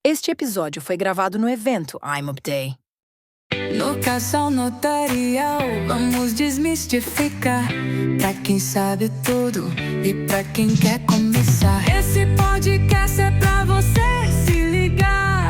Este episódio foi gravado no evento I'm Up Day. No Casal Notarial, vamos desmistificar. Pra quem sabe tudo e pra quem quer começar. Esse podcast é pra você se ligar.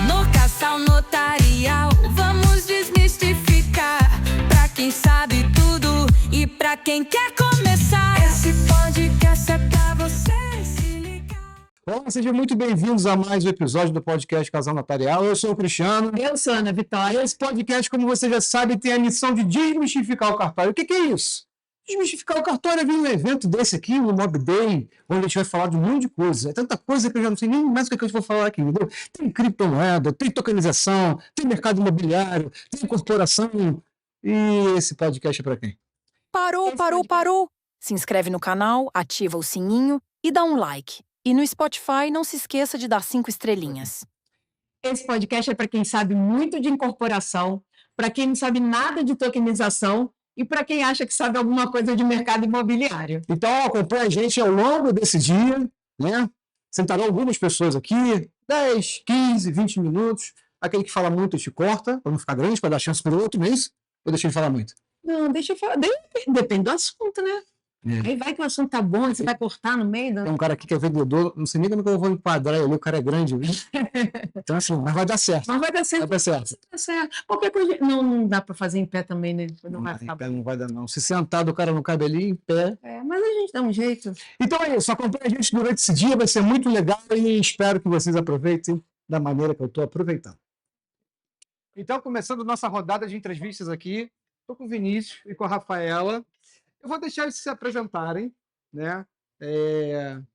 No Casal Notarial, vamos desmistificar. Pra quem sabe tudo e pra quem quer começar. Esse podcast é pra você se ligar. Olá, sejam muito bem-vindos a mais um episódio do podcast Casal Notarial. Eu sou o Cristiano. Eu sou a Ana Vitória. Esse podcast, como você já sabe, tem a missão de desmistificar o cartório. O que é isso? Desmistificar o cartório é vir num evento desse aqui, no Mob Day, onde a gente vai falar de um monte de coisa. É tanta coisa que eu já não sei nem mais o que eu vou falar aqui, entendeu? Tem criptomoeda, tem tokenização, tem mercado imobiliário, tem corporação. E esse podcast é para quem? Parou! Se inscreve no canal, ativa o sininho e dá um like. E no Spotify, não se esqueça de dar 5 estrelinhas. Esse podcast é para quem sabe muito de incorporação, para quem não sabe nada de tokenização e para quem acha que sabe alguma coisa de mercado imobiliário. Então, acompanha a gente ao longo desse dia, né? Sentarão algumas pessoas aqui, 10, 15, 20 minutos. Aquele que fala muito te corta, para não ficar grande, para dar chance para o outro, não é isso? Ou deixa ele falar muito? Não, deixa eu falar. Depende do assunto, né? Aí vai que o assunto tá bom, você vai cortar no meio. Tem um cara aqui que é vendedor, não sei nem como que eu vou enquadrar ele, o cara é grande, viu? Então, assim, mas vai dar certo. Mas vai dar certo. Vai dar certo. Tá certo. Qualquer coisa. Não dá para fazer em pé também, né? Não vai vai, ficar em pé bom. não vai dar, não. Se sentado, o cara não cabe ali, em pé. Mas a gente dá um jeito. Então é isso, acompanha a gente durante esse dia, vai ser muito legal e espero que vocês aproveitem da maneira que eu estou aproveitando. Então, começando nossa rodada de entrevistas aqui, estou com o Vinícius e com a Rafaela. Eu vou deixar eles se apresentarem, né?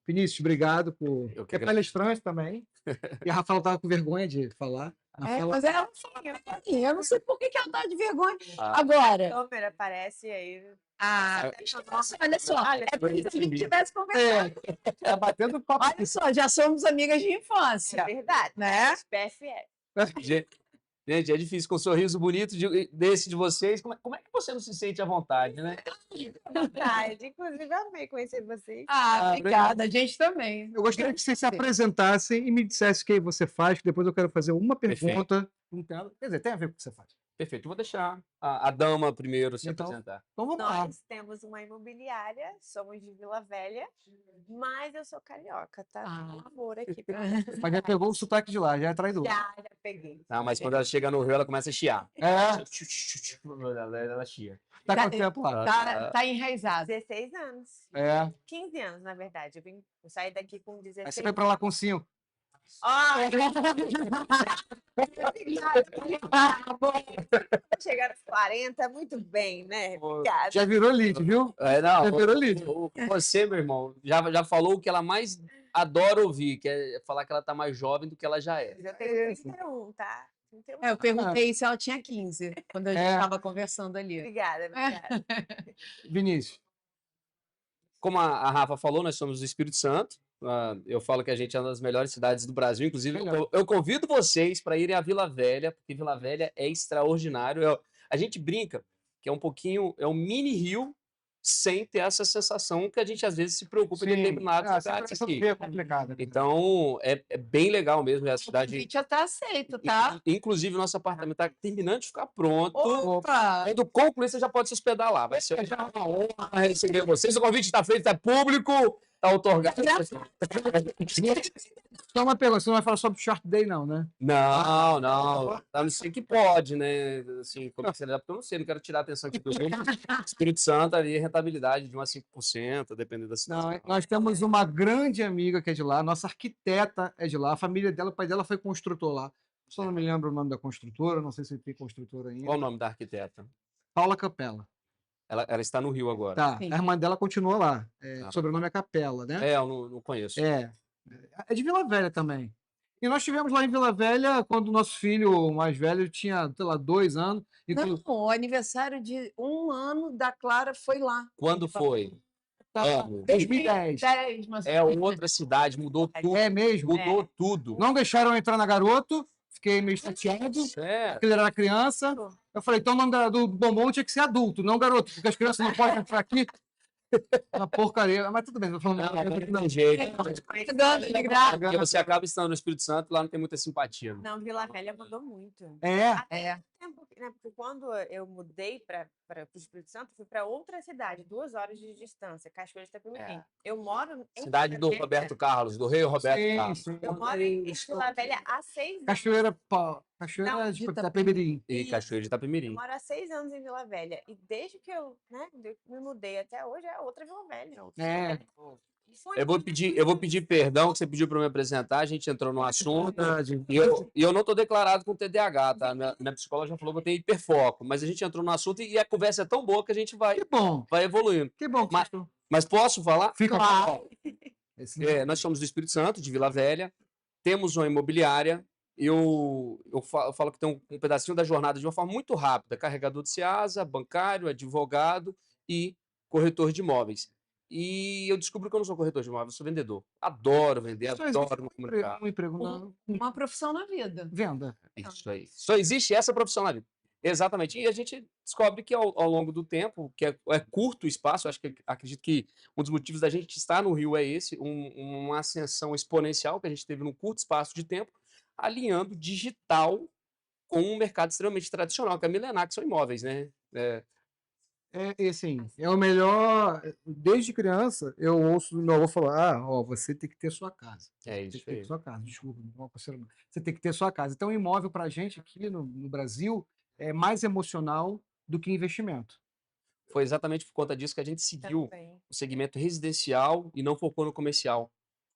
Vinícius, obrigado por... É palestrante também. E a Rafaela estava com vergonha de falar. Mas ela assim, eu não sei por que ela tá de vergonha. Agora. A câmera aparece aí. Olha só, é como se a gente estivesse conversando. Batendo papo. Olha só, já somos amigas de É infância. verdade. Né? PFL. Gente, é difícil com um sorriso bonito desse de vocês. Como é que você não se sente à vontade, né? Vontade. Inclusive, eu amei conhecer vocês. Obrigada, a gente também. Eu gostaria que vocês se apresentassem e me dissessem o que você faz, que depois eu quero fazer uma pergunta. Quer dizer, tem a ver com o que você faz. Perfeito. Vou deixar a dama primeiro se Então, apresentar. Então vamos lá. Nós temos uma imobiliária, somos de Vila Velha, mas eu sou carioca, tá? Um amor aqui. Mas já pegou o sotaque de lá, já é traidor. Já peguei. Não, mas quando ela chega no Rio, ela começa a chiar. Ela chia. Tá quanto tempo lá? Tá enraizado. 16 anos. 15 anos, na verdade. Eu saí daqui com 16 Aí você foi pra lá com 5. Chegaram aos 40, muito bem, né? Obrigada. Já virou lead, viu? Não, Já virou lead. você, meu irmão, já falou o que ela mais adora ouvir, que é falar que ela tá mais jovem do que ela já é. Já tenho 31, tá? 31. Eu perguntei se ela tinha 15, quando a gente estava conversando ali. Obrigada. Vinícius. Como a Rafa falou, nós somos do Espírito Santo. Eu falo que a gente é uma das melhores cidades do Brasil. Inclusive, eu convido vocês para irem à Vila Velha, porque Vila Velha é extraordinário. A gente brinca que é um mini Rio sem ter essa sensação que a gente às vezes se preocupa em determinados lugares aqui. É complicado. Então, é bem legal mesmo. É a O cidade. convite já tá aceito, tá? Inclusive, nosso apartamento está terminando de ficar pronto. Opa! Quando concluir, você já pode se hospedar lá. Vai ser uma honra receber vocês. O convite está feito, é público, está outorgado. Só uma pergunta, você não vai falar sobre o Short Day, não, né? Não. Não sei que pode, né? Assim, comercializar, porque eu não sei, não quero tirar a atenção aqui do mundo. Espírito Santo ali, rentabilidade de umas 5%, dependendo da situação. Não, nós temos uma grande amiga que é de lá, nossa arquiteta é de lá, a família dela, o pai dela foi construtor lá. Só não me lembro o nome da construtora, não sei se tem construtora ainda. Qual o nome da arquiteta? Paula Capella. Ela está no Rio agora. Tá, Sim. a irmã dela continua lá. O sobrenome é Capella, né? Eu não conheço. É de Vila Velha também. E nós estivemos lá em Vila Velha quando o nosso filho mais velho tinha, sei lá, 2 anos. Não, o aniversário de 1 ano da Clara foi lá. Quando foi? Ano. 2010. 2010, mas... É outra cidade, mudou tudo. É mesmo? Mudou tudo. Não deixaram eu entrar na Garoto, Fiquei meio chateado, É. porque ele era criança. Eu falei, então o nome do bombom tinha que ser adulto, não garoto, porque as crianças não podem entrar aqui. Uma porcaria. Mas tudo bem, tô falando. Não tem jeito. De graça. Porque você acaba estando no Espírito Santo, lá não tem muita simpatia. Né? Não, Vila Velha mudou muito. É. Tempo, né? Porque quando eu mudei para o Espírito Santo, fui para outra cidade, 2 horas de distância, Cachoeira de Itapemirim. Eu moro em Cidade do Vila Velha. Roberto Carlos, do rei Roberto Sim, Carlos. sim. Eu moro em Vila Velha há 6 anos. Cachoeira Não, de Itapemirim. E Cachoeira de Eu Itapemirim. moro há 6 anos em Vila Velha. E desde que eu, né, me mudei até hoje, é outra Vila Velha. É. Eu vou pedir perdão que você pediu para me apresentar, a gente entrou no assunto. Verdade. E eu não estou declarado com TDAH, tá? Minha psicóloga já falou que eu tenho hiperfoco, mas a gente entrou no assunto e a conversa é tão boa que a gente vai evoluindo. Que bom. Mas posso falar? Fica Claro. Nós somos do Espírito Santo, de Vila Velha, temos uma imobiliária. Eu falo que tem um pedacinho da jornada de uma forma muito rápida: carregador de SEASA, bancário, advogado e corretor de imóveis. E eu descobri que eu não sou corretor de imóveis, eu sou vendedor. Adoro vender, adoro me comunicar. Um emprego na Uma profissão na vida. venda. Isso aí. Só existe essa profissão na vida. Exatamente. E a gente descobre que ao longo do tempo, que é curto o espaço, acredito que um dos motivos da gente estar no Rio é esse, uma ascensão exponencial que a gente teve num curto espaço de tempo, alinhando digital com um mercado extremamente tradicional, que é milenar, que são imóveis, né? E assim, é o melhor. Desde criança, eu ouço meu avô falar: você tem que ter sua casa. É Tem isso que ter aí. sua casa, desculpa. Você tem que ter sua casa. Então, imóvel para a gente aqui no Brasil é mais emocional do que investimento. Foi exatamente por conta disso que a gente seguiu Também. o segmento residencial e não focou no comercial,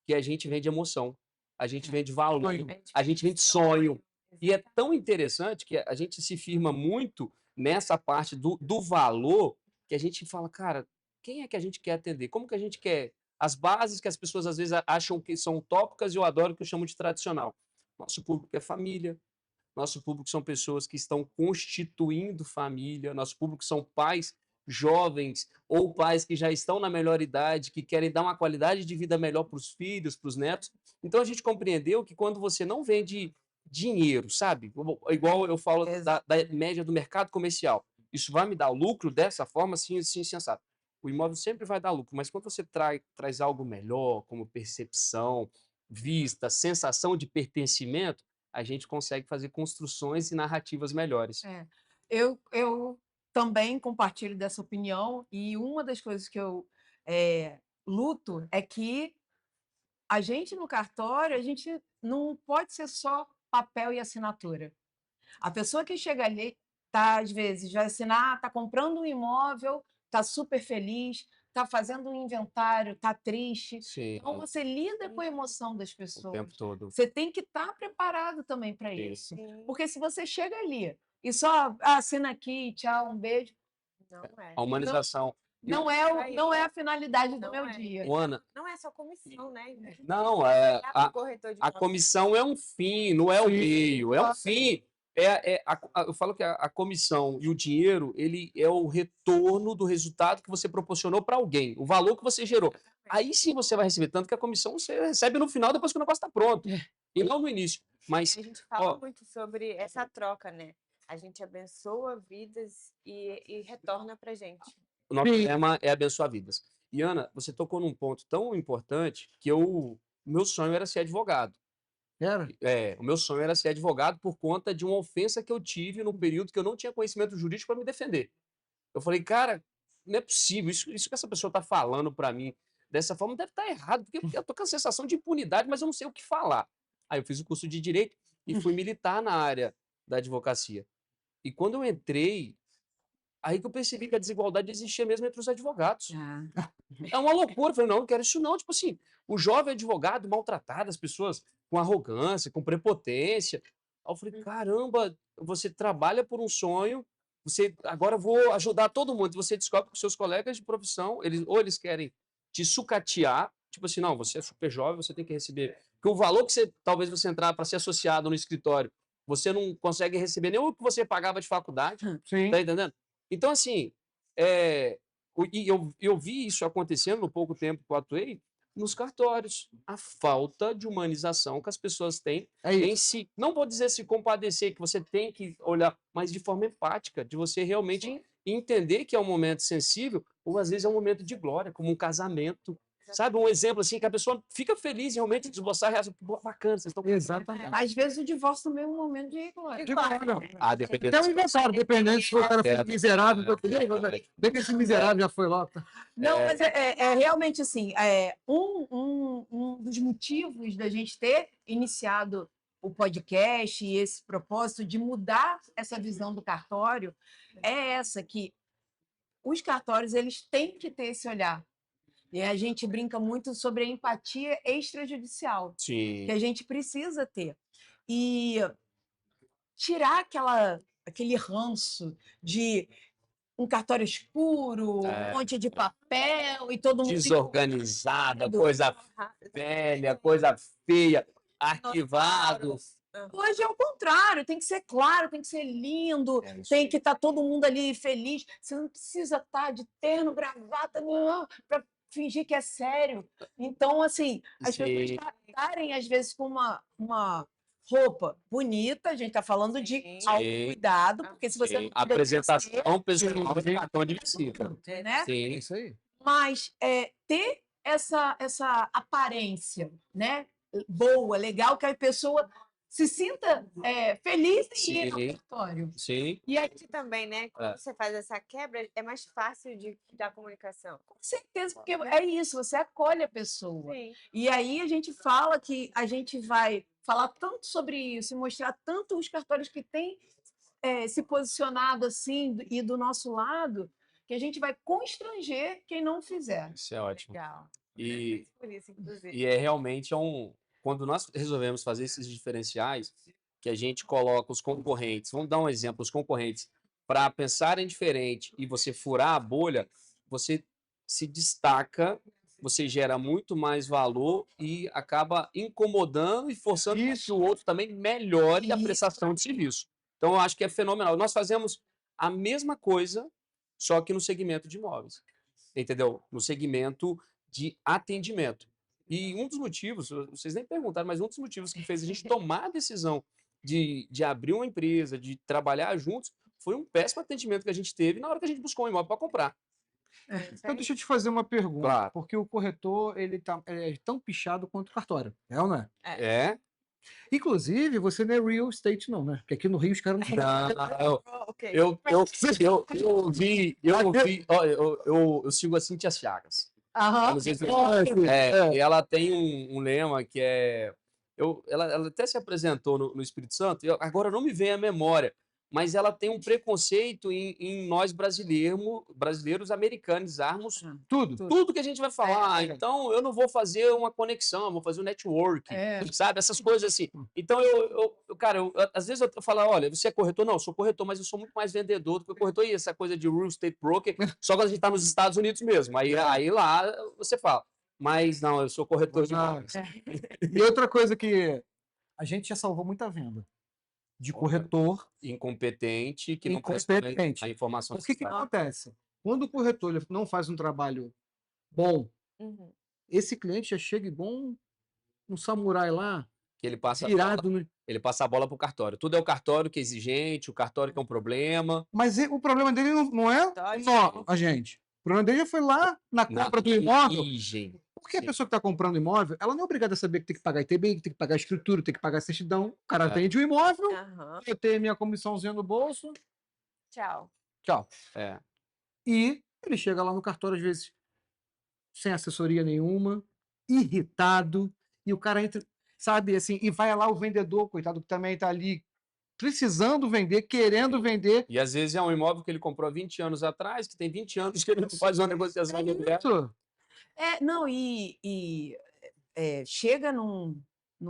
que a gente vende emoção, a gente vende valor, a gente vende sonho. E é tão interessante que a gente se firma muito nessa parte do valor, que a gente fala, cara, quem é que a gente quer atender? Como que a gente quer? As bases que as pessoas às vezes acham que são utópicas e eu adoro que eu chamo de tradicional. Nosso público é família, nosso público são pessoas que estão constituindo família, nosso público são pais jovens ou pais que já estão na melhor idade, que querem dar uma qualidade de vida melhor para os filhos, para os netos. Então a gente compreendeu que quando você não vende dinheiro, sabe? Igual eu falo da média do mercado comercial. Isso vai me dar lucro dessa forma, sim, sensato. O imóvel sempre vai dar lucro, mas quando você traz algo melhor, como percepção, vista, sensação de pertencimento, a gente consegue fazer construções e narrativas melhores. Eu também compartilho dessa opinião, e uma das coisas que eu luto é que a gente no cartório, a gente não pode ser só papel e assinatura. A pessoa que chega ali, às vezes, vai assinar, está comprando um imóvel, está super feliz, está fazendo um inventário, está triste. Sim. Então, você lida com a emoção das O pessoas. tempo todo. Você tem que estar preparado também para Sim. isso. Porque se você chega ali e só assina aqui, tchau, um beijo, Não é. A humanização. não é a finalidade do Não meu é. dia. Ana, Não é só comissão, né? não, O corretor de a imóveis. comissão é um fim, não é o meio, é um fim. Eu falo que a comissão e o dinheiro, ele é o retorno do resultado que você proporcionou para alguém, o valor que você gerou. Aí sim você vai receber, tanto que a comissão você recebe no final, depois que o negócio está pronto, e não no início. Mas A gente fala muito sobre essa troca, né? A gente abençoa vidas e retorna pra gente. o nosso tema é abençoar vidas. E Ana, você tocou num ponto tão importante que o meu sonho era ser advogado. Era? O meu sonho era ser advogado por conta de uma ofensa que eu tive num período que eu não tinha conhecimento jurídico para me defender. Eu falei, cara, não é possível, isso que essa pessoa está falando para mim dessa forma deve estar errado, porque eu tô com a sensação de impunidade, mas eu não sei o que falar. Aí eu fiz o curso de Direito e fui militar na área da advocacia. E quando eu entrei, aí que eu percebi que a desigualdade existia mesmo entre os advogados. É uma loucura. Eu falei, não quero isso não. Tipo assim, o jovem advogado maltratado, as pessoas com arrogância, com prepotência. Aí eu falei, caramba, você trabalha por um sonho, agora eu vou ajudar todo mundo. Você descobre que os seus colegas de profissão, eles querem te sucatear, tipo assim, não, você é super jovem, você tem que receber. Porque o valor que talvez você entrar para ser associado no escritório, você não consegue receber nem o que você pagava de faculdade. Sim. Tá entendendo? Então, assim, eu vi isso acontecendo no pouco tempo que eu atuei, nos cartórios. A falta de humanização que as pessoas têm É em isso. si. Não vou dizer se compadecer, que você tem que olhar, mas de forma empática, de você realmente entender que é um momento sensível, ou às vezes é um momento de glória, como um casamento. Sabe, um exemplo assim, que a pessoa fica feliz realmente de esboçar a reação. Pô, bacana, vocês estão. Exatamente. Às vezes o divórcio também é um momento de glória. De glória. Ah, dependendo. Até o aniversário, dependendo se o cara for Certo. miserável. Bem que esse miserável já foi lá. Não, mas é realmente assim, um dos motivos da gente ter iniciado o podcast e esse propósito de mudar essa visão do cartório é essa, que os cartórios eles têm que ter esse olhar. E a gente brinca muito sobre a empatia extrajudicial, Sim. que a gente precisa ter. E tirar aquele ranço de um cartório escuro, um monte de papel e todo mundo Desorganizada, empolgado. coisa velha, coisa feia, arquivado. Hoje é o contrário, tem que ser claro, tem que ser lindo, tem que estar todo mundo ali feliz. Você não precisa estar de terno, gravata, para fingir que é sério. Então, assim, as pessoas estarem, às vezes, com uma roupa bonita, a gente está falando de autocuidado, porque se você não cuida de apresentação pessoal de cartão de visita. você, né? Sim. Isso aí. Mas ter essa aparência, né? Boa, legal, que a pessoa se sinta feliz em ir ao Sim. cartório. Sim. E aí, Também, né? Quando você faz essa quebra, é mais fácil da comunicação. com certeza, porque é isso, você acolhe a pessoa. Sim. E aí a gente fala que a gente vai falar tanto sobre isso e mostrar tanto os cartórios que têm se posicionado assim e do nosso lado, que a gente vai constranger quem não fizer. Isso é ótimo. Legal. E, Por isso, inclusive. e é realmente quando nós resolvemos fazer esses diferenciais, que a gente coloca os concorrentes, vamos dar um exemplo, os concorrentes, para pensarem diferente e você furar a bolha, você se destaca, você gera muito mais valor e acaba incomodando e forçando que o outro também melhore a prestação de serviço. Então, eu acho que é fenomenal. Nós fazemos a mesma coisa, só que no segmento de imóveis, entendeu? No segmento de atendimento. E um dos motivos, vocês nem perguntaram, mas um dos motivos que fez a gente tomar a decisão de abrir uma empresa, de trabalhar juntos, foi um péssimo atendimento que a gente teve na hora que a gente buscou um imóvel para comprar. Então, deixa eu te fazer uma pergunta. Claro. Porque o corretor ele é tão pichado quanto o cartório. É ou não é? É? Inclusive, você não é real estate, não, né? Porque aqui no Rio os caras não Não, Ok. eu sigo a Cíntia Chagas. Eu não sei se e ela tem um lema que é. Ela até se apresentou no Espírito Santo, agora não me vem à memória, mas ela tem um preconceito em nós brasileiros americanizarmos tudo que a gente vai falar. Então, eu não vou fazer uma conexão, eu vou fazer um network, sabe? Essas coisas assim. Então, às vezes eu falo, olha, você é corretor? Não, eu sou corretor, mas eu sou muito mais vendedor do que corretor. E essa coisa de real estate broker, só quando a gente está nos Estados Unidos mesmo. Aí lá você fala. Mas não, eu sou corretor de imóveis. E outra coisa que a gente já salvou muita venda. De corretor incompetente, que não presta a informação. O que acontece? Quando o corretor ele não faz um trabalho bom, esse cliente já chega igual um samurai lá, que ele passa ele passa a bola para o cartório. Tudo é o cartório que é exigente, o cartório que é um problema. Mas o problema dele não é a gente. O problema dele já foi lá na compra do imóvel. Porque a pessoa que está comprando imóvel, ela não é obrigada a saber que tem que pagar ITBI, que tem que pagar escritura, tem que pagar certidão. O cara vende o imóvel, eu tenho minha comissãozinha no bolso. Tchau. E ele chega lá no cartório, às vezes, sem assessoria nenhuma, irritado, e o cara entra, sabe, assim, e vai lá o vendedor, coitado, que também está ali precisando vender, querendo vender. E às vezes é um imóvel que ele comprou há 20 anos atrás, que tem 20 anos que ele não faz uma negociação de aluguel. Não, chega num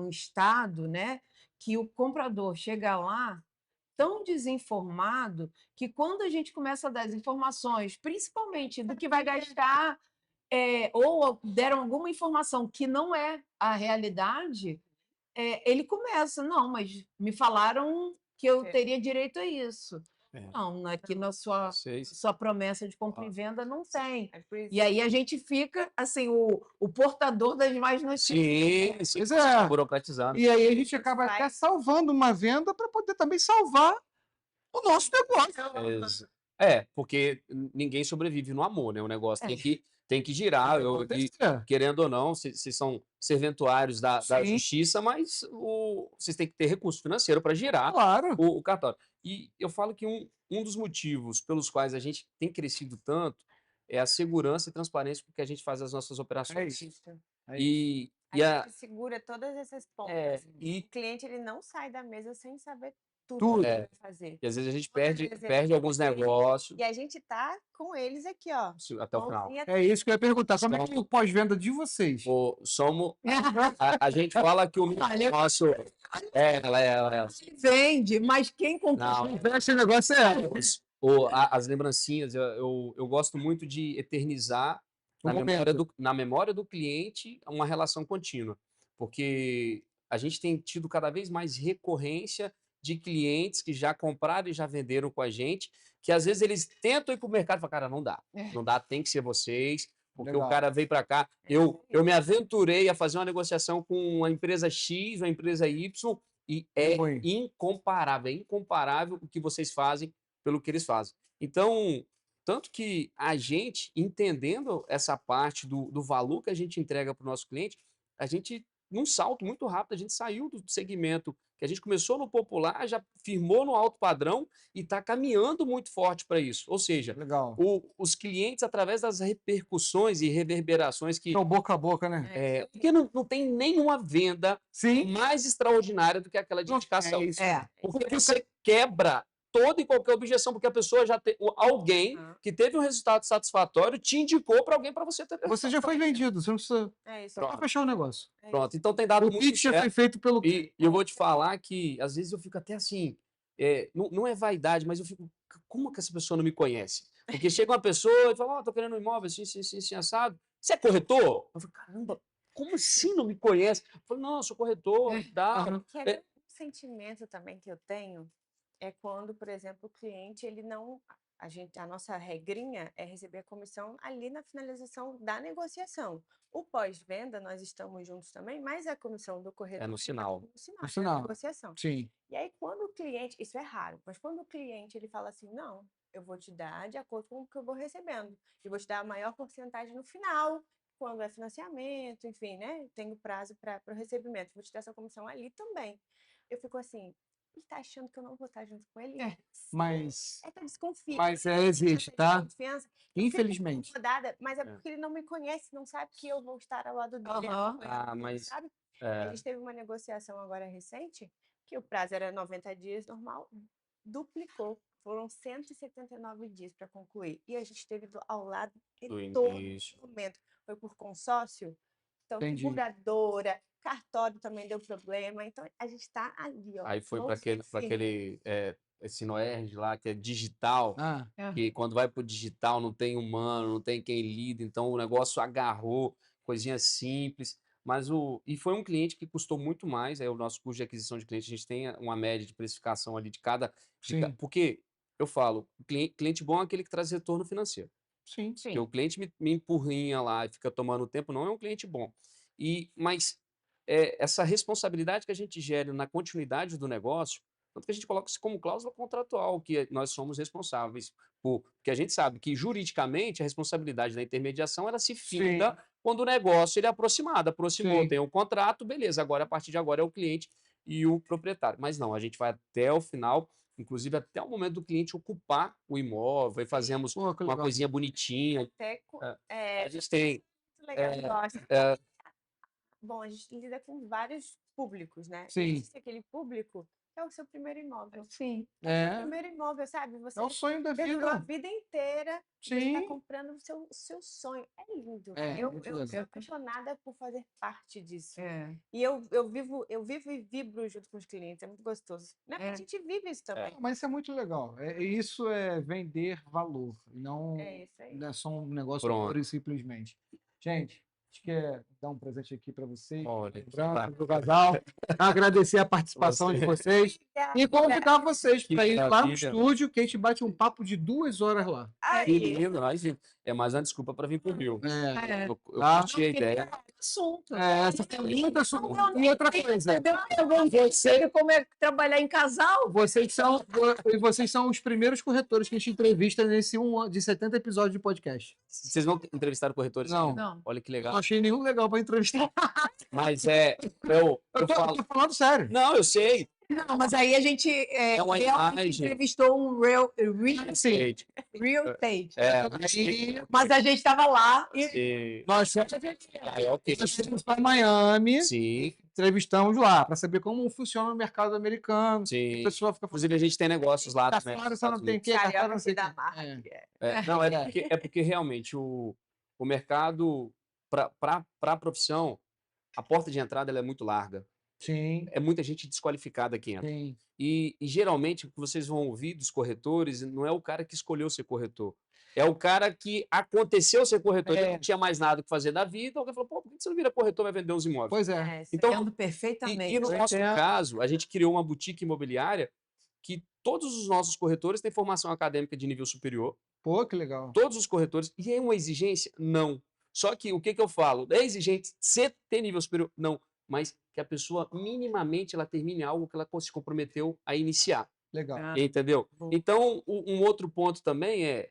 estado, né, que o comprador chega lá tão desinformado que quando a gente começa a dar as informações, principalmente do que vai gastar, ou deram alguma informação que não é a realidade, ele começa, não, mas me falaram que eu teria direito a isso. Não, aqui na sua, Vocês. sua promessa de compra e venda não tem. É por isso E aí a gente fica, assim, o portador das más notícias. Sim, sim. Pois é. Burocratizando. E aí a gente acaba até salvando uma venda para poder também salvar o nosso negócio. Porque ninguém sobrevive no amor, né? O negócio tem que girar. Querendo ou não, vocês são serventuários da Sim. justiça, mas vocês têm que ter recurso financeiro para girar Claro. o cartório. E eu falo que um dos motivos pelos quais a gente tem crescido tanto é a segurança e transparência com que a gente faz as nossas operações. isso. E A gente segura todas essas pontas. e O cliente ele não sai da mesa sem saber tudo Tudo. que ele vai fazer. às vezes a gente Quantas perde vezes perde alguns negócios E a gente tá com eles aqui, ó. até o final. mãozinha É isso que eu ia perguntar. Como é que é o pós-venda de vocês? Somos. A gente fala que o nosso. Ela. Vende, mas quem Não, Esse negócio é as lembrancinhas, eu gosto muito de eternizar O na memória do cliente uma relação contínua. Porque a gente tem tido cada vez mais recorrência de clientes que já compraram e já venderam com a gente, que às vezes eles tentam ir para o mercado e falam, cara, não dá. Não dá, tem que ser vocês. Porque Legal. o cara veio para cá. Eu me aventurei a fazer uma negociação com uma empresa X, uma empresa Y, e é Ruim. incomparável o que vocês fazem pelo que eles fazem. Então, tanto que a gente, entendendo essa parte do valor que a gente entrega para o nosso cliente, a gente, num salto muito rápido, a gente saiu do segmento que a gente começou no popular, já firmou no alto padrão e está caminhando muito forte para isso. Ou seja, Legal. os clientes, através das repercussões e reverberações que... É o boca a boca, né? porque não tem nenhuma venda Sim. mais extraordinária do que aquela de indicação. É isso. Porque você quebra toda e qualquer objeção, porque a pessoa já tem... Alguém que teve um resultado satisfatório te indicou para alguém para você ter... Você já foi vendido, você não precisa É isso. só fechar o negócio. Pronto, então tem dado O muito pitch já certo. foi feito pelo E eu vou te falar que, às vezes, eu fico até assim, não é vaidade, mas eu fico, como que essa pessoa não me conhece? Porque chega uma pessoa e fala, tô querendo um imóvel, assim, assado. Você é corretor? Eu falo, caramba, como assim não me conhece? Eu falo, não, eu sou corretor, dá. Um sentimento também que eu tenho é quando, por exemplo, o cliente, ele não... A nossa regrinha é receber a comissão ali na finalização da negociação. O pós-venda, nós estamos juntos também, mas a comissão do corretor... É no final. No final. da negociação. Sim. E aí, quando o cliente... Isso é raro, mas quando o cliente ele fala assim, não, eu vou te dar de acordo com o que eu vou recebendo. E vou te dar a maior porcentagem no final, quando é financiamento, enfim, né? Tenho prazo para o recebimento. Vou te dar essa comissão ali também. Eu fico assim... Ele tá achando que eu não vou estar junto com ele? Mas É que eu desconfio. Mas existe, tá? Confiança. Infelizmente. Incomodada, mas é porque ele não me conhece, não sabe que eu vou estar ao lado dele. Mas... Sabe? A gente teve uma negociação agora recente, que o prazo era 90 dias normal, duplicou. Foram 179 dias para concluir. E a gente esteve ao lado de todo momento. Foi por consórcio, então seguradora, cartório também deu problema, então a gente está ali, ó. Aí foi para aquele Sinoerg lá, que é digital, Ah, que quando vai pro digital não tem humano, não tem quem lida, então o negócio agarrou, coisinha simples, e foi um cliente que custou muito mais, aí o nosso custo de aquisição de cliente, a gente tem uma média de precificação ali de cada... Sim. Porque, eu falo, cliente bom é aquele que traz retorno financeiro. Sim. Porque o cliente me empurrinha lá e fica tomando tempo, não é um cliente bom. Mas essa responsabilidade que a gente gera na continuidade do negócio, tanto que a gente coloca isso como cláusula contratual, que nós somos responsáveis porque a gente sabe que juridicamente a responsabilidade da intermediação ela se finda quando o negócio ele é aproximou, tem um contrato, beleza, agora a partir de agora é o cliente e o proprietário. Mas não, a gente vai até o final, inclusive até o momento do cliente ocupar o imóvel, e fazemos uma coisinha bonitinha. A gente tem... Bom, a gente lida com vários públicos, né? Sim. Existe aquele público que é o seu primeiro imóvel. Sim. É o primeiro imóvel, sabe? Você É o sonho da dedicou a vida. vida inteira, você Sim. está comprando o seu sonho. É lindo. Eu sou apaixonada por fazer parte disso. E eu vivo e vibro junto com os clientes, é muito gostoso. Né? Porque a gente vive isso também. Mas isso é muito legal. Isso é vender valor, não É isso aí. não é só um negócio Pronto. puro e simplesmente. Gente, gente quer dar um presente aqui para vocês, Olha, que branco, do casal. Agradecer a participação de vocês e convidar vocês Que para ir lá no maravilha. estúdio, que a gente bate um papo de 2 horas lá. Que lindo, imagina. É mais uma desculpa para vir pro Rio. É, Eu tá? curti a ideia. Assunto. essa foi muita E outra coisa, Você como é trabalhar em casal? vocês são os primeiros corretores que a gente entrevista nesse 1 ano de 70 episódios de podcast. Vocês vão entrevistar corretores? Não. Não. Olha que Não legal. achei nenhum legal para entrevistar. Mas Eu eu tô, falo. tô falando sério. Não, eu sei. Não, mas aí a gente É uma realmente imagem. entrevistou um real Sim. Gente, estate. Aí, Mas a gente estava lá e sim. nós Ok. fomos para Miami, Sim, entrevistamos lá para saber como funciona o mercado americano. A sim. pessoa fica falando, Inclusive, a gente tem negócios lá também. Cartório nos só não Estados tem Unidos. que, cartório Carioca não se sei o dá quê. marra. É. Não, é porque realmente o mercado, para a profissão, a porta de entrada ela é muito larga. Sim, É muita gente desqualificada que entra. sim. E geralmente o que vocês vão ouvir dos corretores não é o cara que escolheu ser corretor. É o cara que aconteceu ser corretor, ele É. não tinha mais nada que fazer da vida. Alguém falou, pô, por que você não vira corretor e vai vender uns imóveis? Pois é. Então, entendo E perfeitamente. no nosso caso, a gente criou uma boutique imobiliária que todos os nossos corretores têm formação acadêmica de nível superior. Pô, que legal. Todos os corretores. E é uma exigência? Não. Só que o que eu falo? É exigente você ter nível superior? Não. Mas que a pessoa, minimamente, ela termine algo que ela se comprometeu a iniciar. Legal. Ah, Entendeu? bom. Então, um outro ponto também é,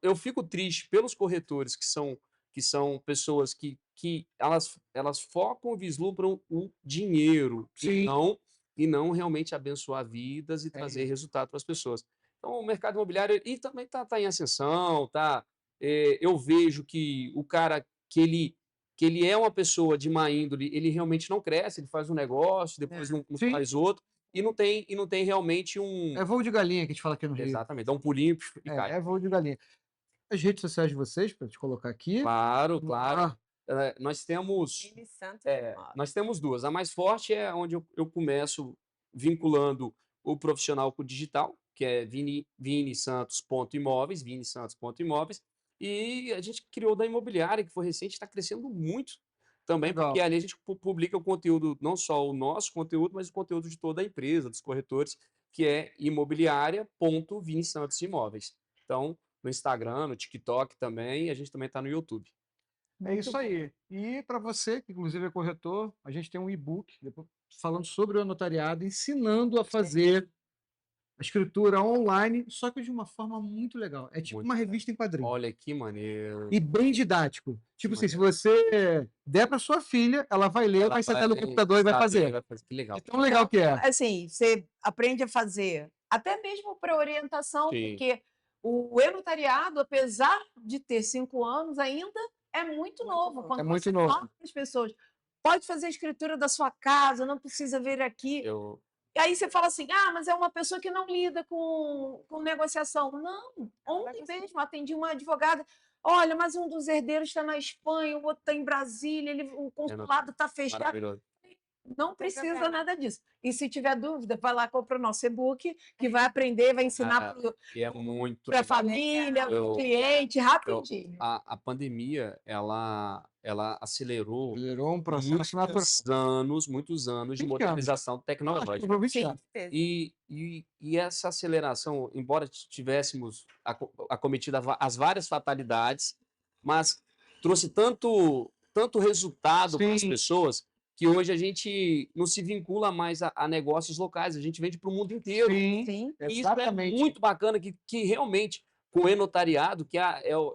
eu fico triste pelos corretores que são pessoas que elas focam, vislumbram o dinheiro Sim. e não realmente abençoar vidas e trazer resultado para as pessoas. Então, o mercado imobiliário e também tá em ascensão, tá? Eu vejo que o cara que ele é uma pessoa de má índole, ele realmente não cresce, ele faz um negócio, depois não Sim. faz outro, e não tem realmente um. É voo de galinha que a gente fala aqui no Rio. Exatamente, dá um pulinho e cai. É voo de galinha. As redes sociais de vocês, para te colocar aqui. Claro, claro. Ah, Nós temos. Vini Santos Nós temos duas. A mais forte é onde eu começo vinculando o profissional com o digital, que é vinisantos.imóveis, vinisantos.imóveis, e a gente criou da imobiliária, que foi recente, está crescendo muito também, Legal. porque ali a gente publica o conteúdo, não só o nosso conteúdo, mas o conteúdo de toda a empresa, dos corretores, que é imobiliária.vinisantosimóveis. Então, no Instagram, no TikTok também, e a gente também está no YouTube. é isso aí. E para você, que inclusive é corretor, a gente tem um e-book depois falando sobre o notariado, ensinando a fazer a escritura online, só que de uma forma muito legal. É tipo Muito uma revista em quadrinhos. Olha que maneiro. E bem didático. Tipo assim, se maneiro. você der para sua filha, ela vai ler, vai sentar no computador e vai fazer. Que legal. De tão legal que é. Assim, você aprende a fazer, até mesmo para orientação, Sim. porque o e-notariado, apesar de ter 5 anos, ainda é muito novo. novo. Quando É muito você novo. fala para as pessoas, pode fazer a escritura da sua casa, não precisa vir aqui. E aí você fala assim, mas é uma pessoa que não lida com negociação. Não, ontem mesmo atendi uma advogada. Olha, mas um dos herdeiros está na Espanha, o outro está em Brasília, o consulado está fechado. Maravilhoso. Não precisa nada disso. E se tiver dúvida, vai lá, compra o nosso e-book, que vai aprender, vai ensinar E é muito para a legal. família, para Eu- o cliente, rapidinho. A pandemia, ela acelerou Gerou um processo natural. muitos anos de 20 anos. modernização Acho que tecnológica. foi 20 Sim. anos. E essa aceleração, embora tivéssemos acometido as várias fatalidades, mas trouxe tanto resultado para as Sim. pessoas que hoje a gente não se vincula mais a negócios locais, a gente vende para o mundo inteiro. Sim, Sim. E isso é exatamente. muito bacana, que realmente, com o e-notariado, que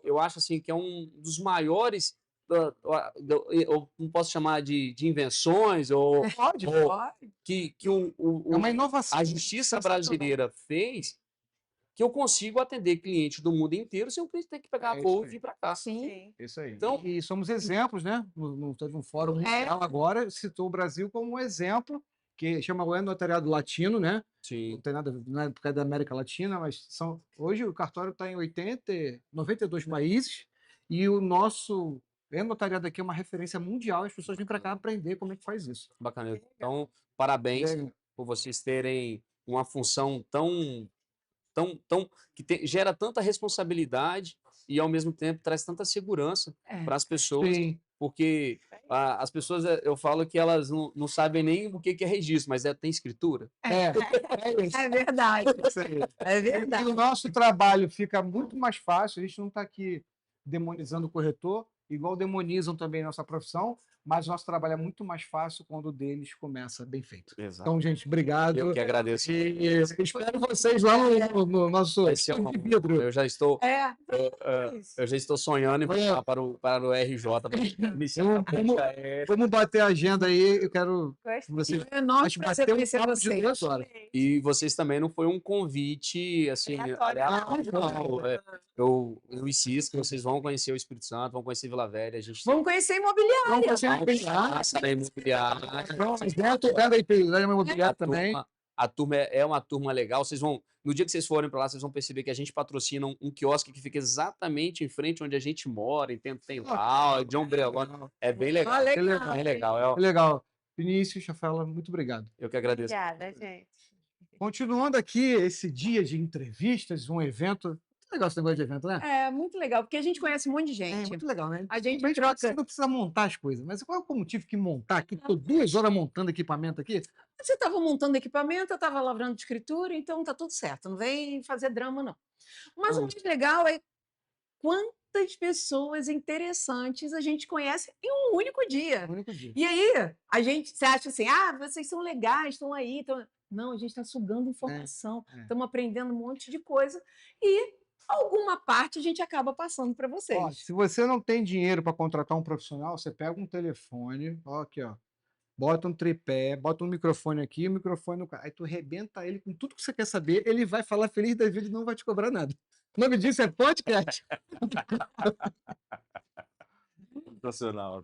eu acho assim, que é um dos maiores, eu não posso chamar de invenções, ou Pode. Pode. que É uma inovação. a justiça brasileira fez, que eu consigo atender clientes do mundo inteiro sem o cliente ter que pegar É a voo isso e vir para cá. Sim. Sim. Isso aí. Então- E somos exemplos, né? Teve um fórum mundial agora, citou o Brasil como um exemplo, que chama o notariado latino, né? Sim. Não tem nada, não é por causa da América Latina, mas hoje o cartório está em 92 países e o nosso notariado aqui é uma referência mundial. As pessoas vêm para cá aprender como é que faz isso. Bacana. Então, parabéns Legal. por vocês terem uma função gera tanta responsabilidade e ao mesmo tempo traz tanta segurança É. para as pessoas Sim. porque as pessoas, eu falo que elas não sabem nem o que é registro, mas tem escritura. É isso. É verdade. Isso aí. É E verdade. o nosso trabalho fica muito mais fácil, a gente não está aqui demonizando o corretor, igual demonizam também a nossa profissão, mas o nosso trabalho é muito mais fácil quando o deles começa bem feito. Exato. Então, gente, obrigado. Eu que agradeço. E espero vocês lá no nosso Vai ser estúdio de vidro. Eu já estou, É. eu já estou sonhando em voltar para o RJ. para iniciar a ponte aérea. Vamos bater a agenda aí, eu quero que Gostei. vocês... É um enorme Acho que prazer bater um conhecer papo de vocês. 2 horas. E vocês também não foi um convite assim aleatório, não. Eu insisto que vocês vão conhecer o Espírito Santo, vão conhecer Vila Velha. A gente Vamos conhecer a imobiliária. Vamos fazer uma passa na imobiliária. Neto, da imobiliária também. A turma é uma turma legal. Vocês vão, no dia que vocês forem para lá, vocês vão perceber que a gente patrocina um quiosque que fica exatamente em frente onde a gente mora. Tem lá, John Brelon. É bem legal. Ah, legal. Bem legal. Legal. Vinícius, Rafaela, muito obrigado. Eu que agradeço. Obrigada, gente. Continuando aqui esse dia de entrevistas, um evento. Legal esse negócio de evento, né? É muito legal, porque a gente conhece um monte de É gente. muito legal, né? A gente Mas troca. Você não precisa montar as coisas, mas qual é o motivo que montar aqui? Estou 2 horas montando equipamento aqui. Você estava montando equipamento, eu estava lavrando de escritura, então tá tudo certo. Não vem fazer drama, não. Mas o mais legal é quantas pessoas interessantes a gente conhece em um único dia. É o único dia. E aí, você acha assim, vocês são legais, estão aí. Não, a gente está sugando informação, estamos aprendendo um monte de coisa e alguma parte a gente acaba passando para vocês. Ó, se você não tem dinheiro para contratar um profissional, você pega um telefone, ó, aqui, ó, bota um tripé, bota um microfone aqui, o microfone no aí tu arrebenta ele com tudo que você quer saber, ele vai falar feliz da vida e não vai te cobrar nada. O nome disso é podcast. Sensacional.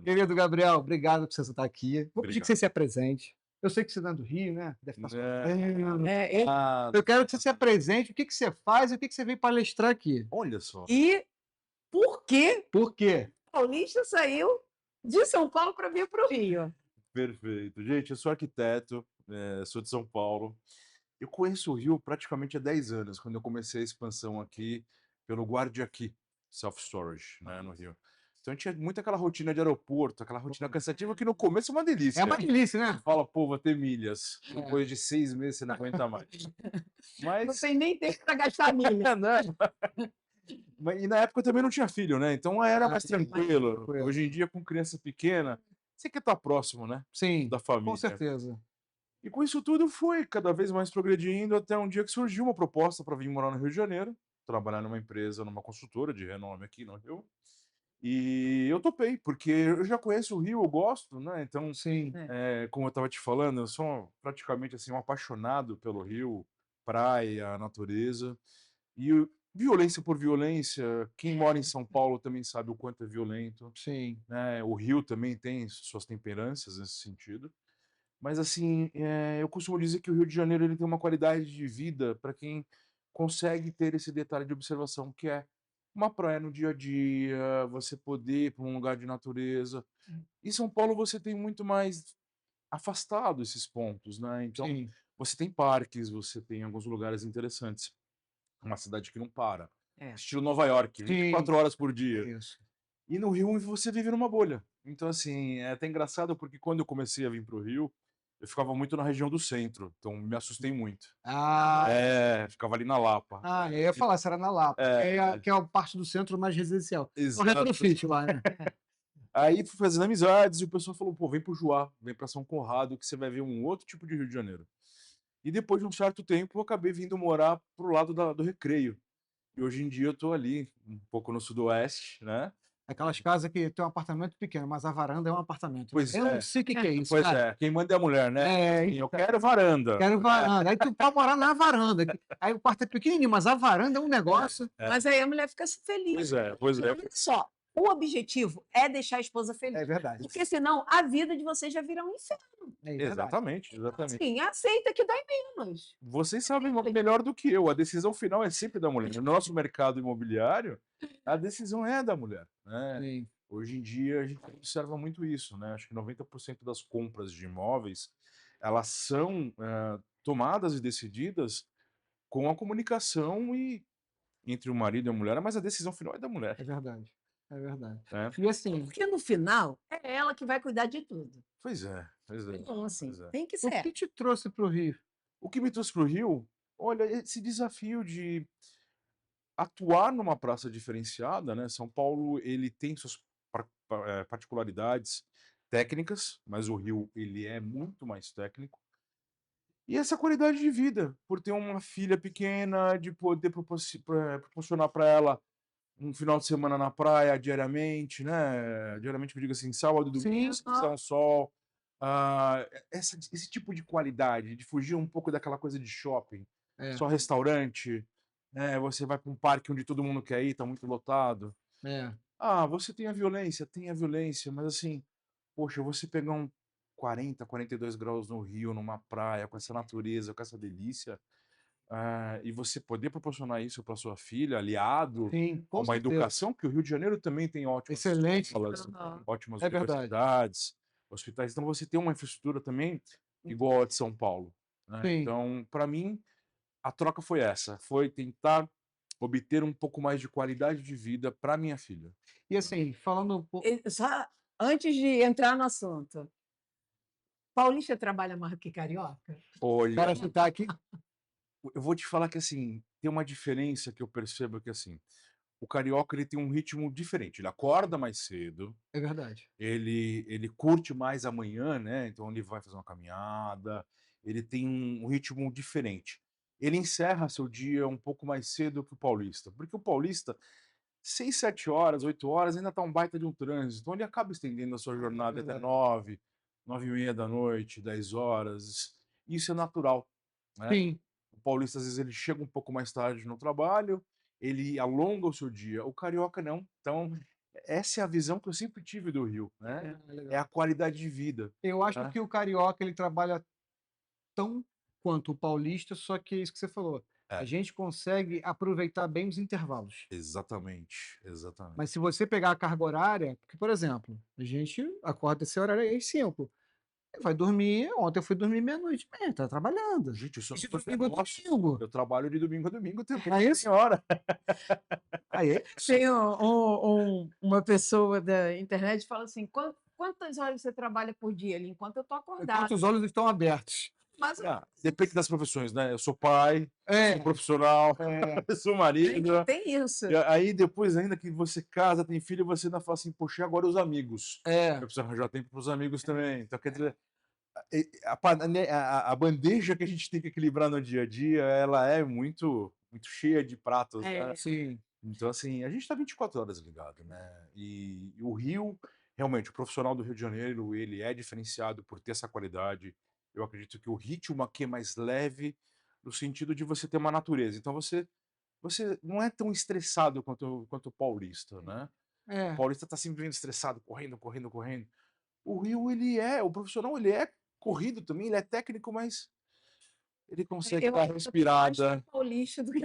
Querido Gabriel, obrigado por você estar aqui. Vou pedir Obrigado. que você se apresente. Eu sei que você não é do Rio, né? Deve estar sofrendo. Ah, Eu quero que você se apresente, o que você faz e o que você veio palestrar aqui. olha só. E por que Por quê? Paulista saiu de São Paulo para vir para o Rio? Perfeito. Gente, eu sou arquiteto, sou de São Paulo. Eu conheço o Rio praticamente há 10 anos, quando eu comecei a expansão aqui pelo Guarde Aqui, Self-Storage, né, no Rio. Então tinha muito aquela rotina de aeroporto, aquela rotina cansativa que no começo é uma delícia. É uma delícia, né? Fala, pô, vou ter milhas. Depois de 6 meses você não aguenta mais. Não Mas... tem nem tempo para gastar milha. E na época eu também não tinha filho, né? Então era mais tranquilo. tranquilo. Hoje em dia, com criança pequena, você quer estar próximo, né? Sim, Da família. com certeza. E com isso tudo foi cada vez mais progredindo até um dia que surgiu uma proposta para vir morar no Rio de Janeiro, trabalhar numa empresa, numa construtora de renome aqui no Rio. E eu topei, porque eu já conheço o Rio, eu gosto, né? Então, Sim. como eu estava te falando, eu sou praticamente assim, um apaixonado pelo Rio, praia, natureza. E violência por violência, quem mora em São Paulo também sabe o quanto é violento. Sim. Né? O Rio também tem suas temperanças nesse sentido. Mas, assim, eu costumo dizer que o Rio de Janeiro ele tem uma qualidade de vida para quem consegue ter esse detalhe de observação, que é uma praia no dia a dia, você poder ir para um lugar de natureza. Em São Paulo você tem muito mais afastado esses pontos, né? Então, Sim. você tem parques, você tem alguns lugares interessantes. Uma cidade que não para. Estilo Nova York, 24 horas por dia. Isso. E no Rio você vive numa bolha. Então, assim, é até engraçado porque quando eu comecei a vir para o Rio, eu ficava muito na região do centro. Então, me assustei muito. Ficava ali na Lapa. Eu ia falar, será na Lapa, que é a parte do centro mais residencial. O retrofit lá, né? Aí fui fazendo amizades e o pessoal falou, pô, vem pro Juá, vem pra São Conrado, que você vai ver um outro tipo de Rio de Janeiro. E depois de um certo tempo, eu acabei vindo morar pro lado do Recreio. E hoje em dia eu tô ali, um pouco no sudoeste, né? Aquelas casas que tem um apartamento pequeno, mas a varanda é um apartamento. Pois eu é. não sei o que é isso, Pois cara. é, quem manda é a mulher, né? Então, Eu quero varanda. quero varanda. Aí tu pode morar na varanda. Aí o quarto é pequenininho, mas a varanda é um negócio. Mas aí a mulher fica feliz. Pois é. Olha só, o objetivo é deixar a esposa feliz. É verdade. Porque senão a vida de vocês já vira um inferno. É verdade. Exatamente. Sim, aceita que dói menos. Vocês sabem melhor do que eu. A decisão final é sempre da mulher. No nosso mercado imobiliário, a decisão é da mulher, né? Sim. Hoje em dia, a gente observa muito isso, né? Acho que 90% das compras de imóveis, elas são tomadas e decididas com a comunicação entre o marido e a mulher, mas a decisão final é da mulher. É verdade. É verdade. né? E assim, Porque no final é ela que vai cuidar de tudo. Pois é, pois é. Então, assim, Pois é. tem que o ser. que te trouxe para o Rio? O que me trouxe para o Rio, olha, esse desafio de atuar numa praça diferenciada, né? São Paulo, ele tem suas particularidades técnicas, mas o Rio, ele é muito mais técnico. E essa qualidade de vida, por ter uma filha pequena, de poder proporcionar para ela um final de semana na praia diariamente, né? Diariamente, que eu digo assim, sábado, domingo, Sim. se quiser um sol. Esse tipo de qualidade, de fugir um pouco daquela coisa de shopping, É, só restaurante, né? Você vai para um parque onde todo mundo quer ir, tá muito lotado. é. Você tem a violência, mas assim, poxa, você pegar um 40, 42 graus no Rio, numa praia, com essa natureza, com essa delícia, e você poder proporcionar isso para sua filha, aliado Sim, a com uma certeza. educação, que o Rio de Janeiro também tem ótimas Excelente. escolas, Aham. ótimas É verdade. universidades, hospitais. Então você tem uma infraestrutura também igual a de São Paulo, né? Sim. Então, para mim, a troca foi essa, foi tentar obter um pouco mais de qualidade de vida para minha filha. E assim, falando um pouco. Só antes de entrar no assunto, paulista trabalha mais do que carioca? Olha, Cara, você tá aqui. eu vou te falar que assim, tem uma diferença que eu percebo que assim, o carioca ele tem um ritmo diferente. Ele acorda mais cedo, É verdade. ele curte mais a manhã, né? Então ele vai fazer uma caminhada, ele tem um ritmo diferente. Ele encerra seu dia um pouco mais cedo que o paulista, porque o paulista 6, 7 horas, 8 horas ainda tá um baita de um trânsito, então ele acaba estendendo a sua jornada até verdade. 9, 9h30 da noite, 10 horas. Isso é natural, né? Sim. O paulista, às vezes, ele chega um pouco mais tarde no trabalho, ele alonga o seu dia. O carioca não. Então, essa é a visão que eu sempre tive do Rio, né? É a qualidade de vida. Eu acho Tá? que o carioca ele trabalha tão quanto o paulista, só que é isso que você falou. A É, gente consegue aproveitar bem os intervalos. exatamente, exatamente. Mas se você pegar a carga horária, porque, por exemplo, a gente acorda esse horário aí às 5. Vai dormir. Ontem eu fui dormir meia-noite. Tá trabalhando. Gente, isso E se não foi domingo é nosso. domingo? Eu trabalho de domingo a domingo, tempo É isso? tem hora. Aí é isso. Tem uma pessoa da internet que fala assim: quantas horas você trabalha por dia? Ele, enquanto eu tô acordado. Enquanto os olhos estão abertos. Mas Depende das profissões, né? Eu sou pai, É, sou profissional, é, sou marido. tem isso. E aí, depois, ainda que você casa, tem filho, você ainda fala assim, poxa, e agora os amigos. é. Eu preciso arranjar tempo para os amigos também. Então, quer dizer, a bandeja que a gente tem que equilibrar no dia a dia, ela é muito, muito cheia de pratos, né? Sim. Então, assim, a gente está 24 horas ligado, né? E o Rio, realmente, o profissional do Rio de Janeiro, ele é diferenciado por ter essa qualidade. Eu acredito que o ritmo aqui é mais leve, no sentido de você ter uma natureza. Então, você não é tão estressado quanto o paulista, né? O É. paulista está sempre vindo estressado, correndo, correndo, correndo. O Rio, o profissional, ele é corrido também, ele é técnico, mas ele consegue Eu dar acho que eu tô mais respirada. paulista do que